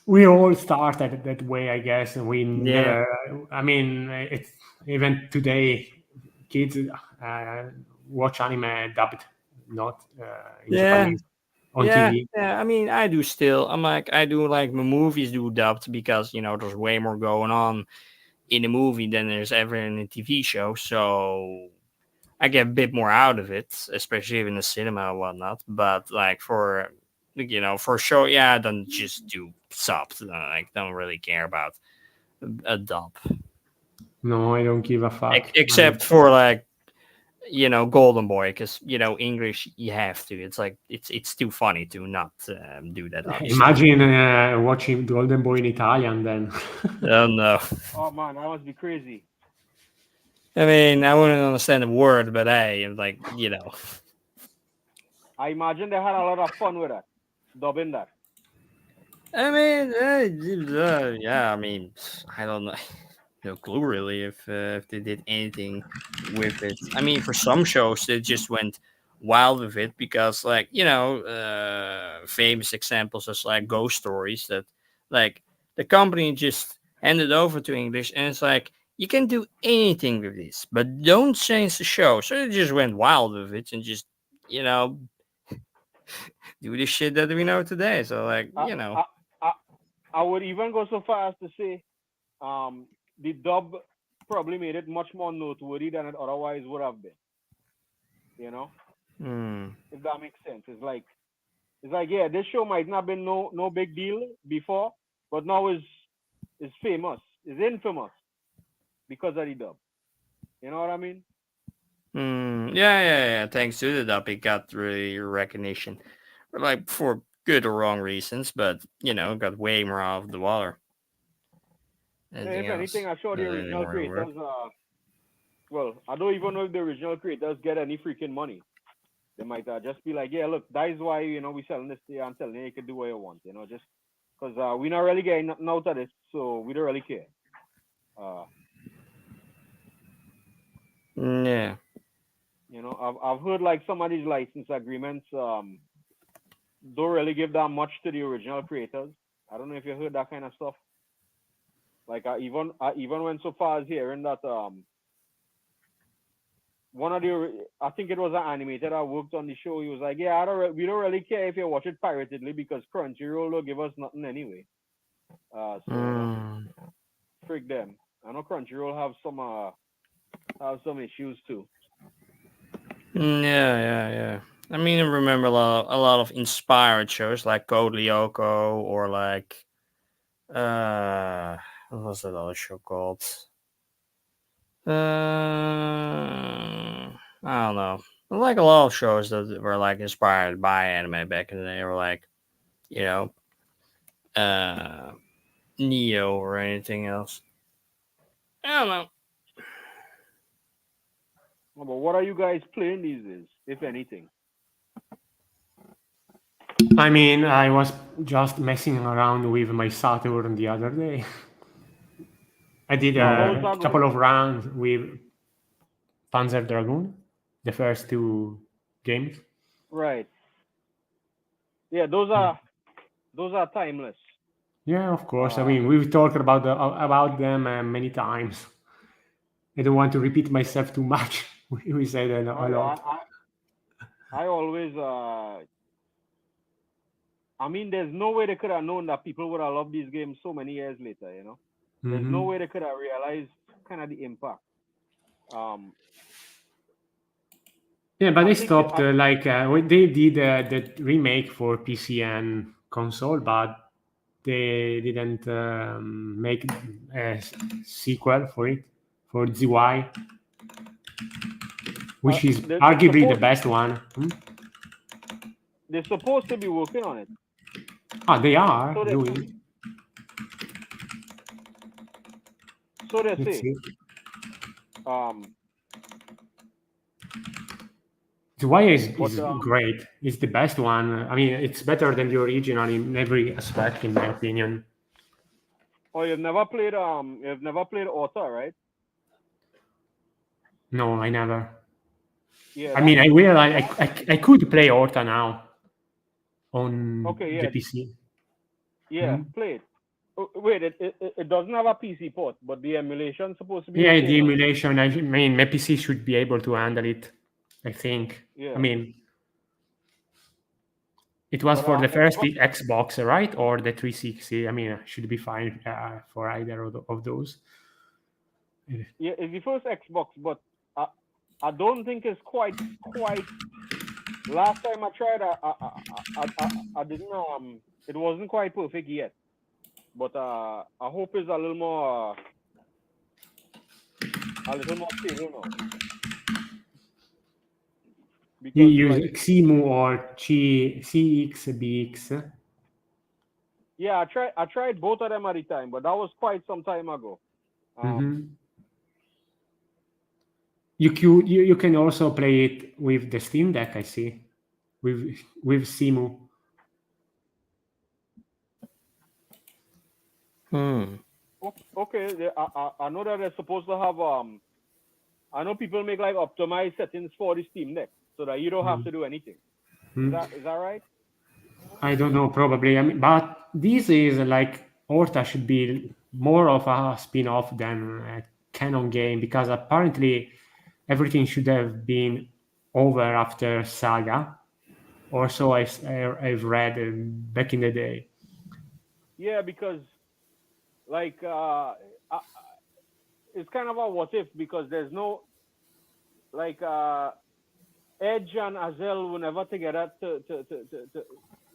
we all started that way, I guess, and we Yeah, never. I mean, it's even today, kids watch anime dubbed, not in yeah, Japanese on yeah, TV. yeah. I mean, I do still. I do like my movies do dubbed because there's way more going on in a movie than there's ever in a TV show. So I get a bit more out of it, especially in the cinema and whatnot. But like for a show, yeah, I don't just do subs. Like, don't really care about a dub, No, I don't give a fuck. I except mean, for like Golden Boy, because English you have to. It's like it's too funny to not do that. Obviously, imagine watching Golden Boy in Italian then. oh no. Oh man, that must be crazy. I mean, I wouldn't understand a word, but hey, like I imagine they had a lot of fun with that, dubbing that. I mean, yeah. I mean, I don't know. No clue really if they did anything with it. I mean, for some shows they just went wild with it because, like, famous examples as like Ghost Stories that, like, the company just handed over to English and it's like you can do anything with this, but don't change the show. So they just went wild with it and just you know do the shit that we know today. So like I, I, I, I would even go so far as to say, the dub probably made it much more noteworthy than it otherwise would have been. You know, Hmm. if that makes sense. It's like yeah, this show might not have been no big deal before, but now is famous, is infamous because of the dub. You know what I mean? Yeah, yeah, yeah. Thanks to the dub, it got really recognition, like for good or wrong reasons, but got way more out of the water. Yeah, Anything if anything, else? I'm sure the Not any original more to work. creators. Well, I don't even know if the original creators get any freaking money. They might just be like, yeah, look, that is why we selling this to you and telling you you can do what you want. Just because we not really getting nothing out of this, so we don't really care. Uh, Yeah. I've heard like some of these license agreements don't really give that much to the original creators. I don't know if you heard that kind of stuff. Like I even went so far as hearing that one of the I think it was an animator that worked on the show. He was like, yeah, we don't really care if you watch it piratedly because Crunchyroll will give us nothing anyway. So Mm. frick them. I know Crunchyroll have some issues too. Yeah, yeah, yeah. I mean, I remember a lot of inspired shows like Code Lyoko or like uh, what was that other show called? I don't know. Like a lot of shows that were like inspired by anime back in the day, or like you know, uh, Neo or anything else. I don't know. But what are you guys playing these days, if anything? I mean, I was just messing around with my Saturn the other day. I did How's a that? couple of rounds with Panzer Dragoon, the first two games. Right. Yeah, those are timeless. Yeah, of course. I Uh, mean, we've talked about them many times. I don't want to repeat myself too much. We said oh a yeah, lot. I always I mean, there's no way they could have known that people would have loved these games so many years later. You know, there's no Hmm. way they could have realized kind of the impact. Um, Yeah, but I they think stopped. When they did the remake for PC and console, but they didn't make a sequel for it for ZY, which is they're arguably the supposed best one. Hmm? to be working on it. Ah, they are So they doing. so they Let's say. see. Um, ZY but is great. It's the best one. I mean, it's better than the original in every aspect, in my opinion. oh, you've never played Auto, right? No, I never. Yeah, I mean, I will. that I could play Horta now on okay, the yeah, PC. yeah, Hmm? play it. Oh, wait, it doesn't have a PC port, but the emulation's supposed to be Yeah, okay the now. emulation. I mean, my PC should be able to handle it. I think. I Yeah, mean, it was but for the first Xbox. Xbox, right, or the 360. I mean, should be fine for either of those. Yeah, it's the first Xbox, but I I don't think it's quite. Last time I tried, I didn't it wasn't quite perfect yet. But I hope it's a little more stable now You because use like Ximu or CXBX. yeah, I tried both of them at the time, but that was quite some time ago. Um, Mm-hmm. You can also play it with the Steam Deck. I see with Simu. Hmm. okay, I know that they're supposed to have I know people make like optimized settings for the Steam Deck so that you don't have to do anything. Mm-hmm. Is that right? I don't know, probably. I mean, but this is like Horta should be more of a spin-off than a canon game because apparently everything should have been over after Saga, or so I've read back in the day. Yeah, because like it's kind of a what if because there's no like Edge and Azel were never together to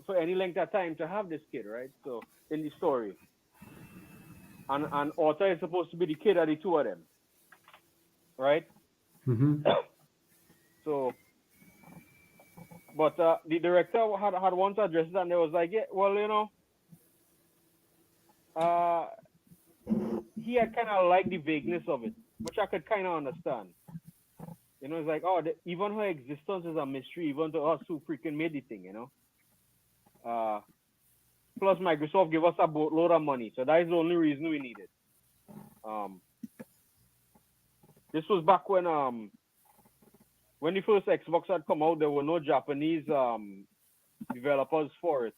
for any length of time to have this kid, right? So in the story, and Otto is supposed to be the kid of the two of them, right? Hmm. So, but the director had once addressed it, and they was like, yeah, well, you know, uh, he had kind of liked the vagueness of it, which I could kind of understand. You know, it's like, oh, even her existence is a mystery, even to us who freaking made the thing, you know. Uh, Plus, Microsoft gave us a boatload of money, so that is the only reason we need it. Um, this was back when the first Xbox had come out, there were no Japanese developers for it,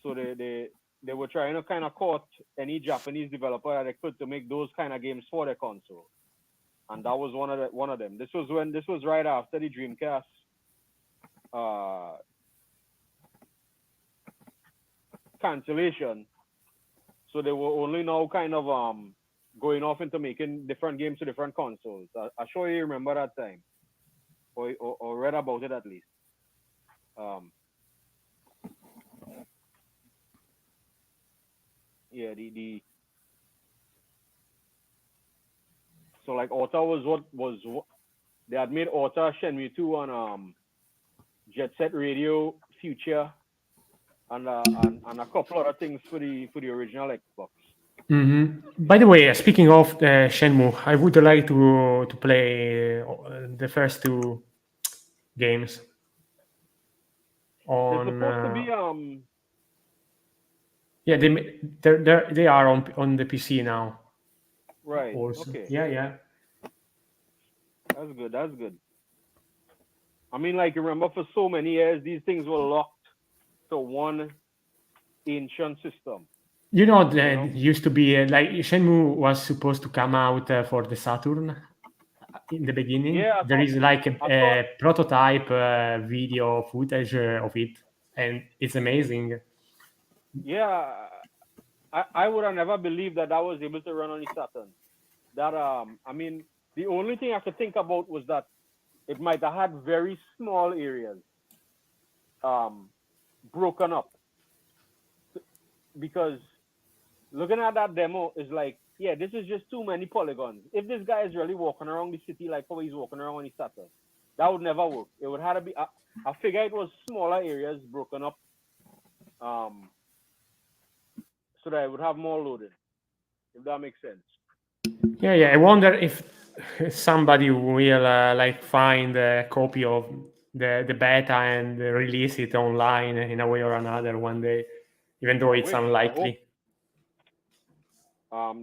so they were trying to kind of court any Japanese developer that they could to make those kind of games for their console, and that was one of them. This was right after the Dreamcast uh, cancellation, so they were only now kind of going off into making different games to different consoles. I'm sure you remember that time, or read about it at least. Um, yeah, the so like Ota they had made Ota Shenmue 2 on Jet Set Radio Future and a couple other things for the original Xbox. By the way, speaking of Shenmue, I would like to play the first two games They're on. supposed to be Yeah, they are on the PC now. right. Also, Okay, yeah. that's good. That's good. I mean, like remember, for so many years, these things were locked to one ancient system. You know, You there know? used to be like Shenmue was supposed to come out for the Saturn in the beginning. Yeah, There is like I thought, a prototype video footage of it, and it's amazing. yeah, I would have never believed that was able to run on the Saturn. That I mean, the only thing I could think about was that it might have had very small areas, um, broken up, because looking at that demo is like, yeah, this is just too many polygons. If this guy is really walking around the city like how he's walking around on the Saturn, that would never work. It would have to be. I figure it was smaller areas broken up, um, so that it would have more loading. If that makes sense. Yeah. I wonder if somebody will like find a copy of the beta and release it online in a way or another one day, even though I it's wish. I hope. unlikely.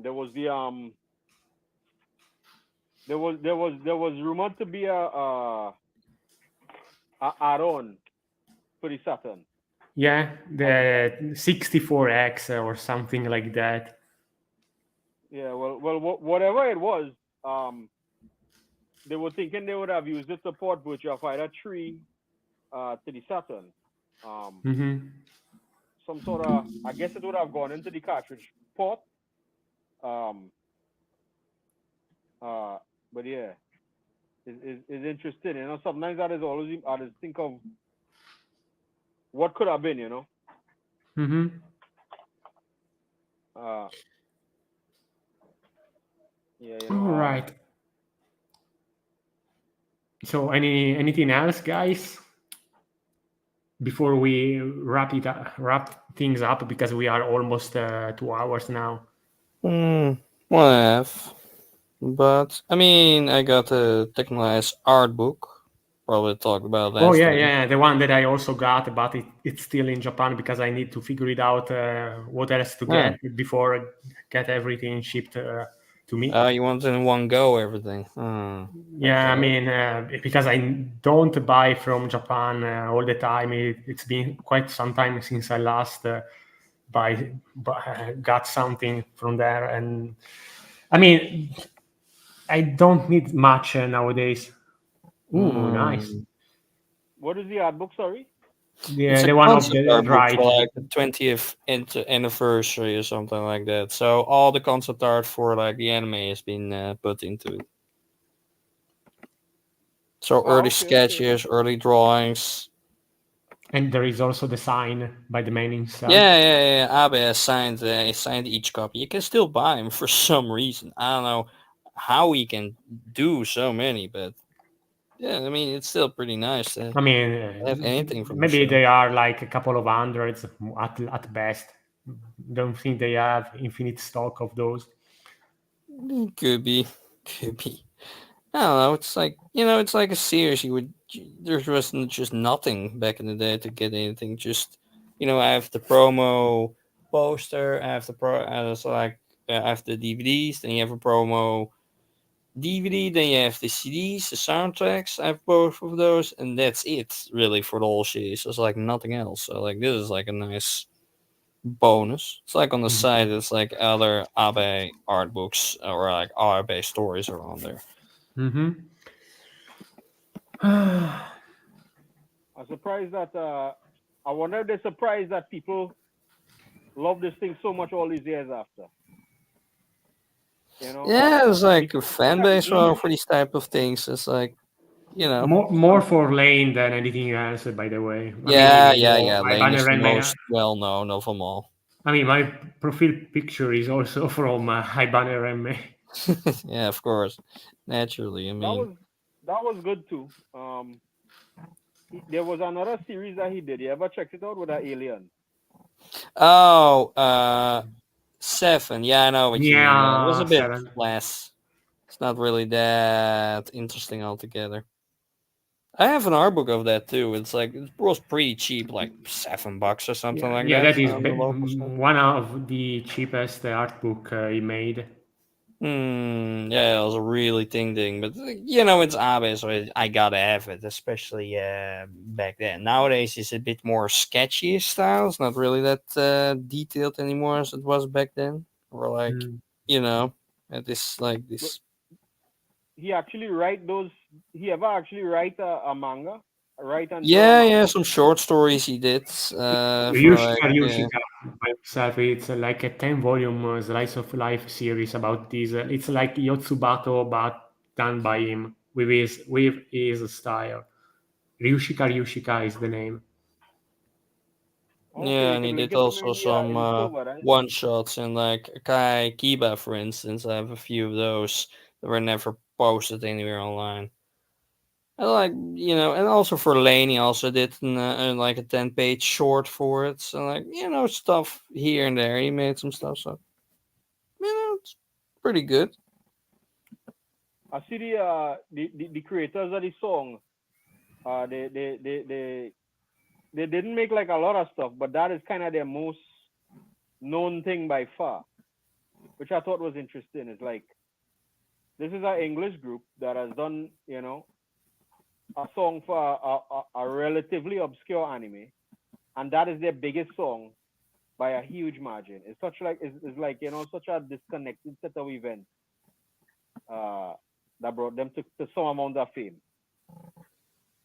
There was the there was rumored to be a add-on for the Saturn. Yeah, the 64X or something like that. Yeah, well, whatever it was, they were thinking they would have used it to port Virtua Fighter 3 to the Saturn. Mm-hmm. Some sort of, I guess it would have gone into the cartridge port. Um, but yeah, it's interesting. You know, sometimes that is always, I just think of what could have been, you know. Mm-hmm. Uh, yeah, you All know. right. So, anything else, guys? Before we wrap things up, because we are almost 2 hours now. One half. But I mean, I got a Technolize art book. Probably talked about Oh last time. yeah, the one that I also got, but it's still in Japan because I need to figure it out what else to Yeah. get before I get everything shipped to me. You want in one go everything. Yeah, I Okay. mean, because I don't buy from Japan all the time. It's been quite some time since I last got something from there, and I mean, I don't need much nowadays. Ooh, nice. What is the art book? Sorry. It's a The one of concept the art book right. for like the 20th anniversary or something like that. So all the concept art for like the anime has been put into it. So early Okay. sketches, early drawings. And there is also the sign by the man himself. Yeah. Abe has signed each copy. You can still buy them for some reason. I don't know how he can do so many, but yeah, I mean it's still pretty nice to I mean, have anything from the maybe show. they are like a couple of hundreds at best. Don't think they have infinite stock of those. Could be, could be. I don't know. It's like it's like a series. There was just nothing back in the day to get anything. Just I have the promo poster. I have the it's like I have the DVDs. Then you have a promo DVD. Then you have the CDs, the soundtracks. I have both of those, and that's it really for the whole series. It's like nothing else. So like this is like a nice bonus. It's like on the side. It's like other Abe art books or like Abe stories are on there. Mm-hmm. I'm surprised that I wonder if they're surprised that people love this thing so much all these years after. You know, Yeah, it's like a because fan base for these type of things. It's like, More for Lane than anything else, by the way. I mean, yeah. my Lane is banner the and most well known of them all. I mean, my profile picture is also from Banner and Yeah, of course, naturally. I mean, that was good too. There was another series that he did. You ever checked it out with that alien? oh, 7. Yeah, I know what you mean. Yeah, it was a Yeah, bit 7. less. It's not really that interesting altogether. I have an art book of that too. It's like it was pretty cheap, like $7 or something Yeah, like yeah, that that is on the local store. one of the cheapest art book he made. Yeah, it was a really thing, but it's obvious. So I gotta have it, especially back then. Nowadays, it's a bit more sketchy style. It's not really that detailed anymore as it was back then. Or like, Mm. you know, it is like But this. he actually write those. He ever actually write a manga, write and draw a Yeah, manga? some short stories he did for like Ryushika by himself, it's like a 10 volume slice of life series about this. It's like Yotsubato, but done by him with his style. Ryushika is the name. Okay, yeah, you and he can link did it to me also in some the server, right? one shots and like Kai Kiba, for instance. I have a few of those that were never posted anywhere online. I like, and also for Lane, he also did like a 10-page short for it. So, like, stuff here and there. He made some stuff, so, it's pretty good. I see the creators of the song. They didn't make like a lot of stuff, but that is kind of their most known thing by far, which I thought was interesting. It's like this is an English group that has done, a song for a relatively obscure anime, and that is their biggest song by a huge margin. It's like such a disconnected set of events uh, that brought them to some amount of fame.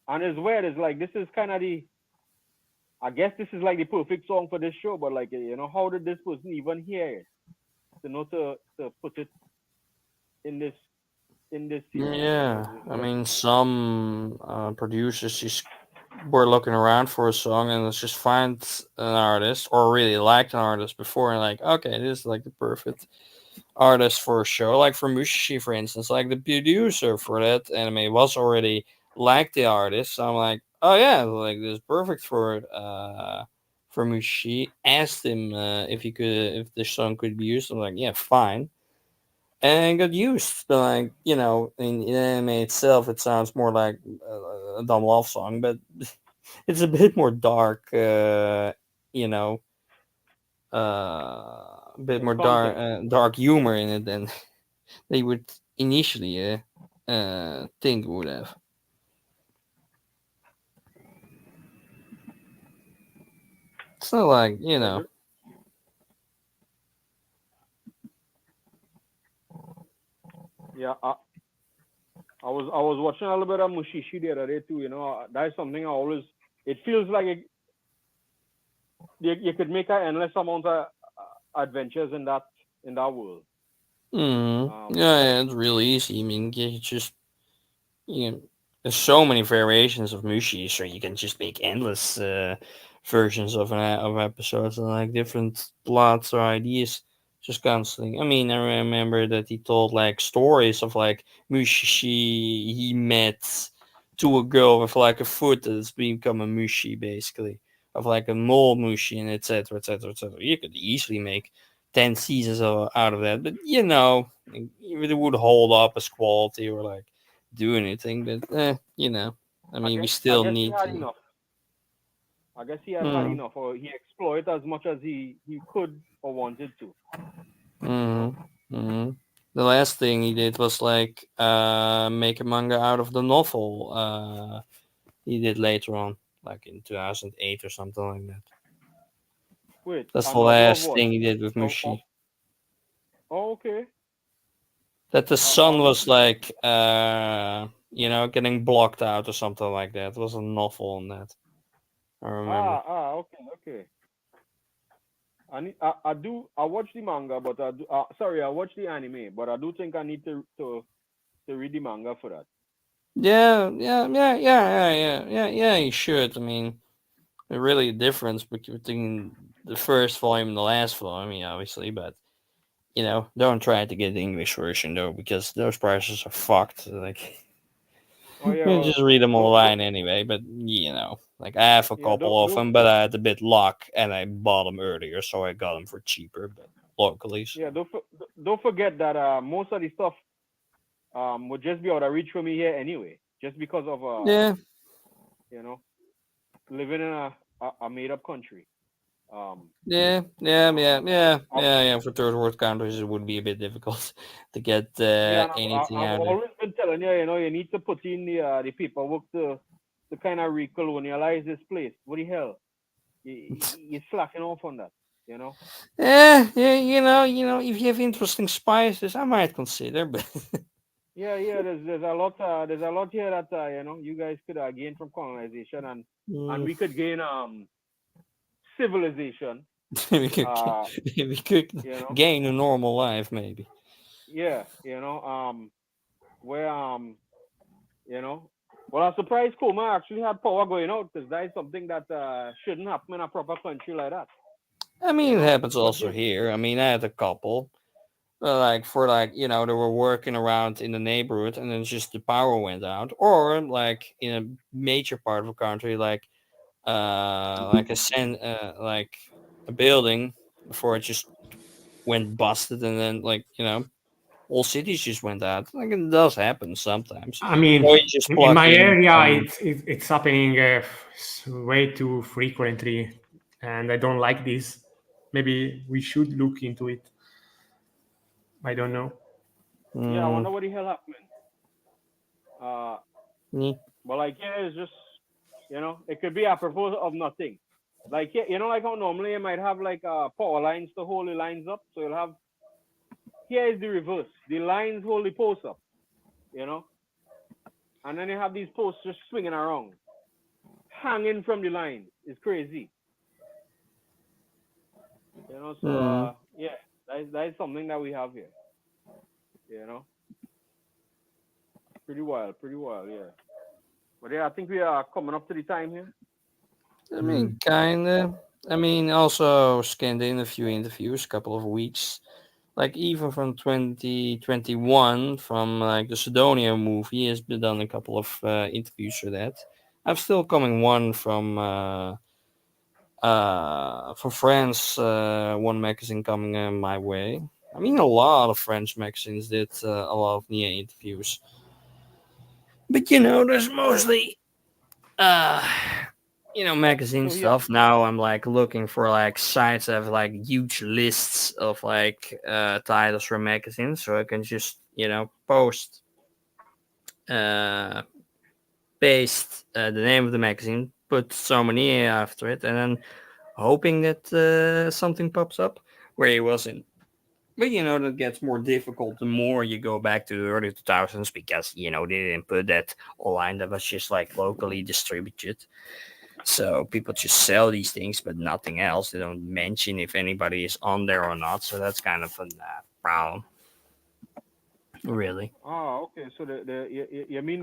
And it's weird. It's like this is kind of the I guess this is like the perfect song for this show, but like how did this person even hear it to put it in this series? Yeah, I mean, some producers just were looking around for a song and let's just find an artist or really liked an artist before and like, okay, this is like the perfect artist for a show. Like for Mushishi, for instance, like the producer for that anime was already like the artist. So I'm like, oh yeah, like this is perfect for it. For Mushishi, asked him if the song could be used. I'm like, yeah, fine, and got used. But like, in anime itself, it sounds more like a dumb love song, but it's a bit more dark. You know, a bit more dark, Context. dark humor in it than they would initially think would have. It's not like Yeah, yeah. I was watching a little bit of Mushishi the other day too. That is something I always. It feels like you could make an endless amount of adventures in that world. Um, Yeah, it's really easy. I mean, you just you know, there's so many variations of Mushi, so you can just make endless versions of episodes and like different plots or ideas just constantly. I mean, I remember that he told like stories of like Mushi he met to a girl with like a foot that's become a Mushi basically of like a mole Mushi and etc etc etc. You could easily make 10 seasons out of that, but it would hold up as quality or like do anything, but I I mean, we guess I still guess he need had to. enough. I guess he had Mm, enough, or he exploited as much as he could or wanted to. You know. mm, mm. The last thing he did was like make a manga out of the novel he did later on, like in 2008 or something like that. Wait, That's a the novel of last what? thing he did with Oh, oh, Mushi. oh, okay. That the sun I'll look was it up. like getting blocked out or something like that. It was a novel on that. I remember. Okay, okay. I watch the manga, but sorry, I watch the anime, but I do think I need to read the manga for that. Yeah, yeah, yeah, yeah, yeah, yeah, yeah, yeah. You should. I mean, there's really a difference between the first volume and the last volume, obviously, but don't try to get the English version though, because those prices are fucked. Like, Oh you yeah, can well, just read them don't online anyway. But like I have a yeah couple of don't them, but I had a bit luck, and I bought them earlier, so I got them for cheaper. But locally. So. Yeah, don't forget that most of the stuff would just be out of reach for me here anyway, just because of Yeah, you know living in a made up country. Um, yeah, you yeah, know, yeah, yeah, I've, yeah, yeah. For third world countries, it would be a bit difficult to get yeah, and anything I've out there. always been telling you, you need to put in the paperwork to kind of recolonialize this place. What the hell? You're slacking off on that, you know? Yeah, yeah, if you have interesting spices, I might consider, but Yeah, yeah. There's a lot here that you guys could gain from colonization, and mm, we could gain civilization. we could Uh, we could you know, gain a normal life, maybe. yeah, where you know, well, I'm surprised Koma actually had power going out because that is something that shouldn't happen in a proper country like that. I You mean, it know, happens but also here, here. I mean, I had a couple, like for like they were working around in the neighborhood, and then just the power went out, or like in a major part of the country, like like a building before it just went busted, and then all cities just went out. Like it does happen sometimes. I mean, Or you just in plug my in area, some. it's happening way too frequently, and I don't like this. Maybe we should look into it. I don't know. yeah, I Mm, wonder what the hell happened. Uh, yeah, but like here is just, it could be apropos of nothing. Like here, like how normally you might have like power lines to hold the lines up. So you'll have here is the reverse. The lines hold the posts up, you know, and then you have these posts just swinging around, hanging from the line. It's crazy, So mm. yeah, that is something that we have here, you know. Pretty wild, yeah. But yeah, I think we are coming up to the time here. I mean, Hmm. kinda. I mean, also scanned in a few interviews, couple of weeks. Like even from 2021, from like the Sidonia movie, has been done a couple of interviews for that. I'm still coming one from France, one magazine coming my way. I mean, a lot of French magazines did a lot of Nia interviews, but there's mostly uh magazine So yeah, stuff. Now I'm like looking for like sites that have like huge lists of like titles from magazines, so I can just post uh paste the name of the magazine, put so many after it, and then hoping that something pops up where he wasn't. But that gets more difficult the more you go back to the early 2000s, because they didn't put that online. That was just like locally distributed. So people just sell these things, but nothing else. They don't mention if anybody is on there or not. So that's kind of a problem, really. okay. So you mean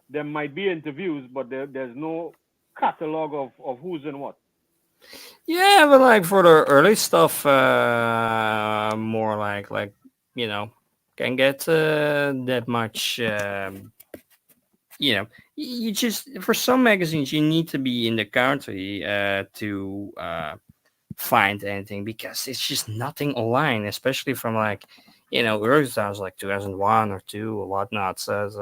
there might be interviews, but there's no catalog of who's and what. Yeah, but like for the early stuff, more like you know, can get that much. You just for some magazines you need to be in the country to find anything, because it's just nothing online, especially from early times like 2001 or two or whatnot. So it's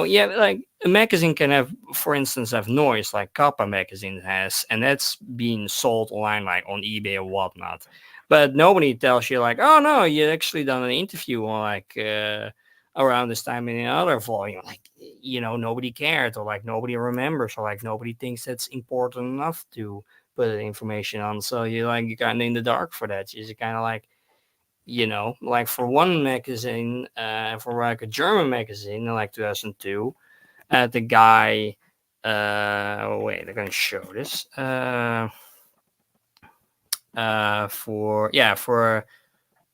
yeah, like a magazine can have, for instance, have noise like Kappa magazine has, and that's being sold online like on eBay or whatnot. But nobody tells you like, oh no, you actually done an interview on around this time in another volume. Like nobody cared, or like nobody remembers, or like nobody thinks that's important enough to put the information on. So you're kind of in the dark for that. You're kind of like for one magazine, for like a German magazine in like 2002, the guy, wait, I'm gonna show this. For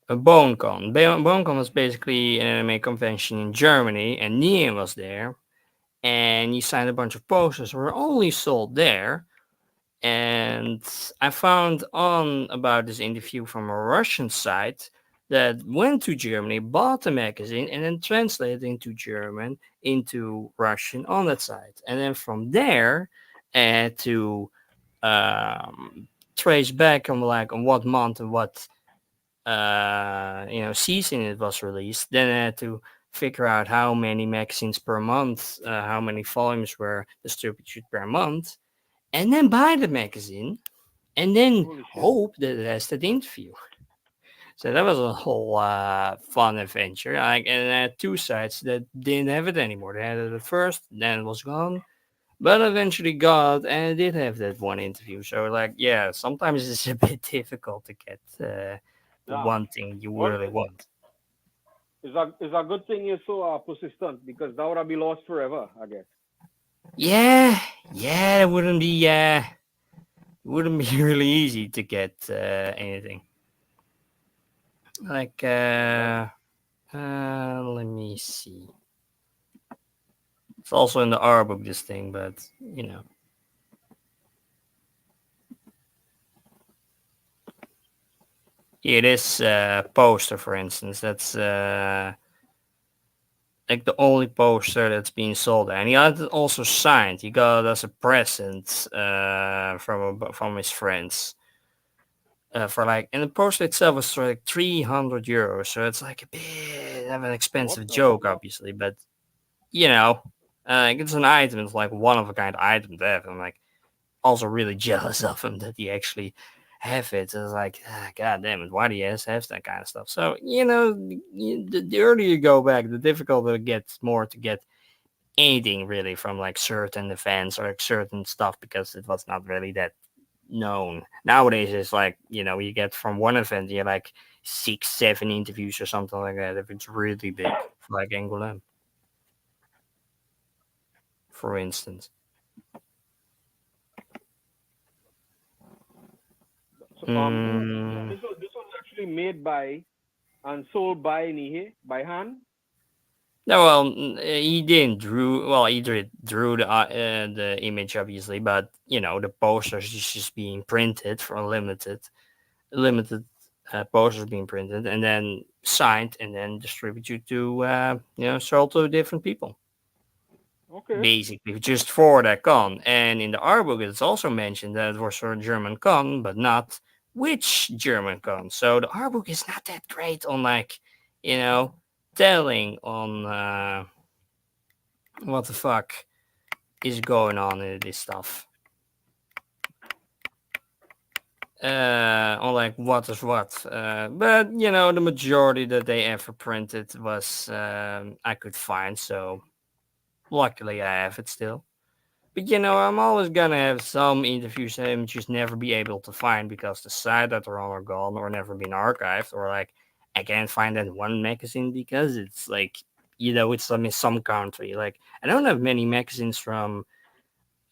a BoneCon. BoneCon was basically an anime convention in Germany, and Nien was there, and he signed a bunch of posters. Were only sold there. And I found on about this interview from a Russian site that went to Germany, bought the magazine, and then translated into German, into Russian on that site. And then from there, to trace back on like on what month and what season it was released. Then I had to figure out how many magazines per month, how many volumes were distributed per month, and then buy the magazine, and then Holy shit. hope that it has that interview. So that was a whole fun adventure. Like, and I had two sites that didn't have it anymore. They had it at first, then it was gone. But eventually got, and it did have that one interview. So, like, yeah, sometimes it's a bit difficult to get the Yeah. one thing you Well, really want. it's a good thing you're so persistent because that would have been lost forever, I guess. Yeah, yeah, it wouldn't be really easy to get anything. Like, let me see. It's also in the R book, this thing, but here, this poster, for instance, that's like the only poster that's being sold there. And he had it also signed. He got it as a present from his friends. For like, and the poster itself was for like 300 euros, so it's like a bit of an What expensive the joke, fuck? obviously, but you know, like it's an item, it's like one of a kind item to have. I'm like also really jealous of him that he actually have it. It's like, god damn it, why do you have that kind of stuff? So the earlier you go back, the difficult it gets more to get anything really from like certain events or like certain stuff because it was not really that known. Nowadays, it's like you get from one event, you like 6, 7 interviews or something like that if it's really big, for like Angola, for instance. So, Mm, this was actually made by and sold by Nihe by hand. no, well, he didn't drew. Well, he drew the image obviously, but the posters is just being printed for limited posters being printed and then signed and then distributed to sold to different people. Okay. Basically, just for that con. And in the art book, it's also mentioned that it was for a German con, but not which German con. So the art book is not that great on like, you know, telling on what the fuck is going on in this stuff. On like what is what. But the majority that they ever printed was I could find. So luckily, I have it still. But I'm always gonna have some interviews that I'm just never be able to find because the site that they're on are gone or never been archived, or like I can't find that one magazine because it's like it's in some country. Like I don't have many magazines from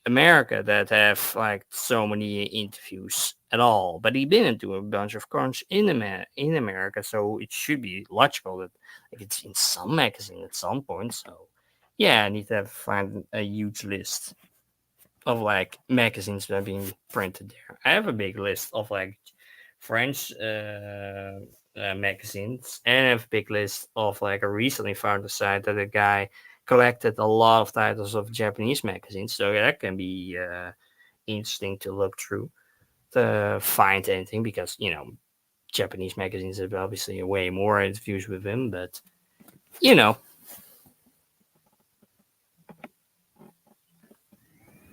America that have like so many interviews at all. But he didn't do a bunch of cons in America, so it should be logical that like it's in some magazine at some point. So yeah, I need to find a huge list of like magazines that are being printed there. I have a big list of like French magazines, and I have a big list of like I recently found a site that a guy collected a lot of titles of Japanese magazines, so that can be interesting to look through to find anything because Japanese magazines have obviously way more interviews with him, but you know.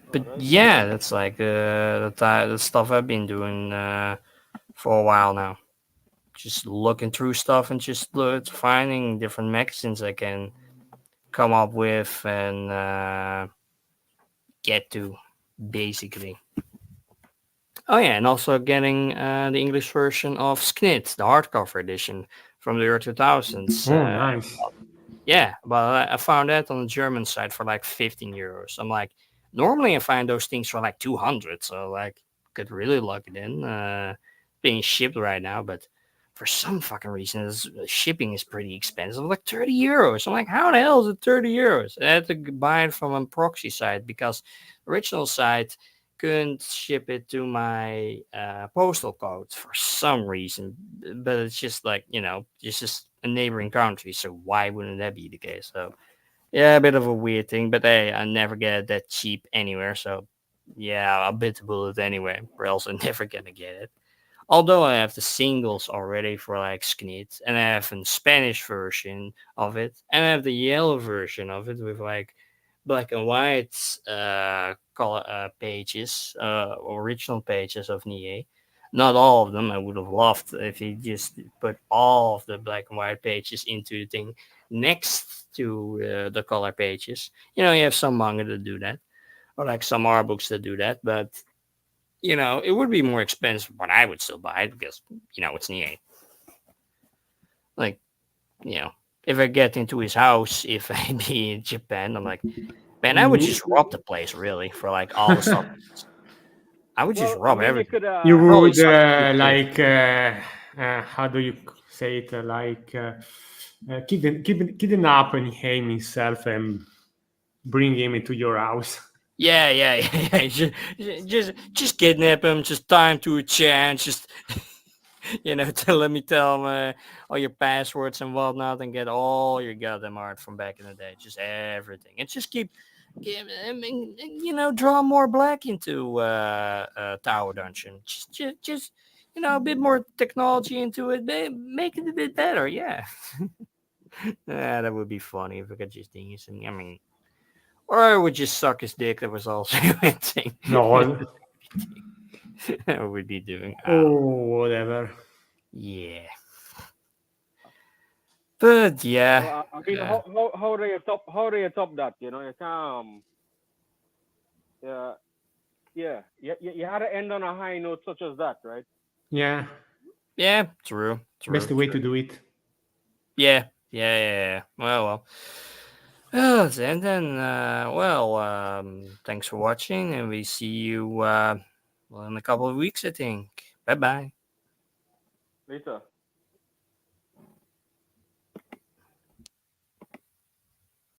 Oh, But that's yeah, that's like the stuff I've been doing for a while now. Just looking through stuff and just finding different magazines I can come up with and get to, basically. Oh yeah, and also getting the English version of Sknit, the hardcover edition from the year 2000s. Oh, nice. Yeah, but I found that on the German side for like 15 euros. I'm like, normally I find those things for like 200, so like could really lock it in. Being shipped right now, but for some fucking reason, shipping is pretty expensive, like 30 euros. I'm like, how the hell is it 30 euros? I had to buy it from a proxy site because the original site couldn't ship it to my postal code for some reason, but it's just like it's just a neighboring country, so why wouldn't that be the case? So yeah, a bit of a weird thing, but hey, I never get it that cheap anywhere, so yeah, I'll bit the bullet anyway, or else I'm never gonna get it. Although I have the singles already for like Sknit, and I have a Spanish version of it, and I have the yellow version of it with like black and white color pages, original pages of Nie. Not all of them. I would have loved if he just put all of the black and white pages into the thing next to the color pages. You know, you have some manga that do that, or like some art books that do that, but it would be more expensive, but I would still buy it because, it's Nie. Like, you know, if I get into his house, if I be in Japan, I'm like, man, I would Me- just rob the place, really, for like all the stuff. I would just Well, I rob mean, you everything. could you Probably would suck it too. like how do you say it kidnap and him himself and bring him into your house. Yeah, yeah, yeah. Just kidnap him, just tie him to a chair, and just let me tell him all your passwords and whatnot, and get all your goddamn art from back in the day, just everything, and just I mean, draw more black into Tower Dungeon. Just a bit more technology into it, make it a bit better. Yeah, yeah, that would be funny if I could just do something. I mean, or I would just suck his dick. That was also a thing. No. That would be doing. Oh, whatever. Yeah. But well, yeah, I mean, uh, how do you top that? You can't. Yeah, yeah, you had to end on a high note such as that, right? Yeah, yeah, true, best true, way to true. do it. Yeah, yeah, yeah, yeah. Well. And then, thanks for watching, and we see you, in a couple of weeks, I think. Bye bye. Later.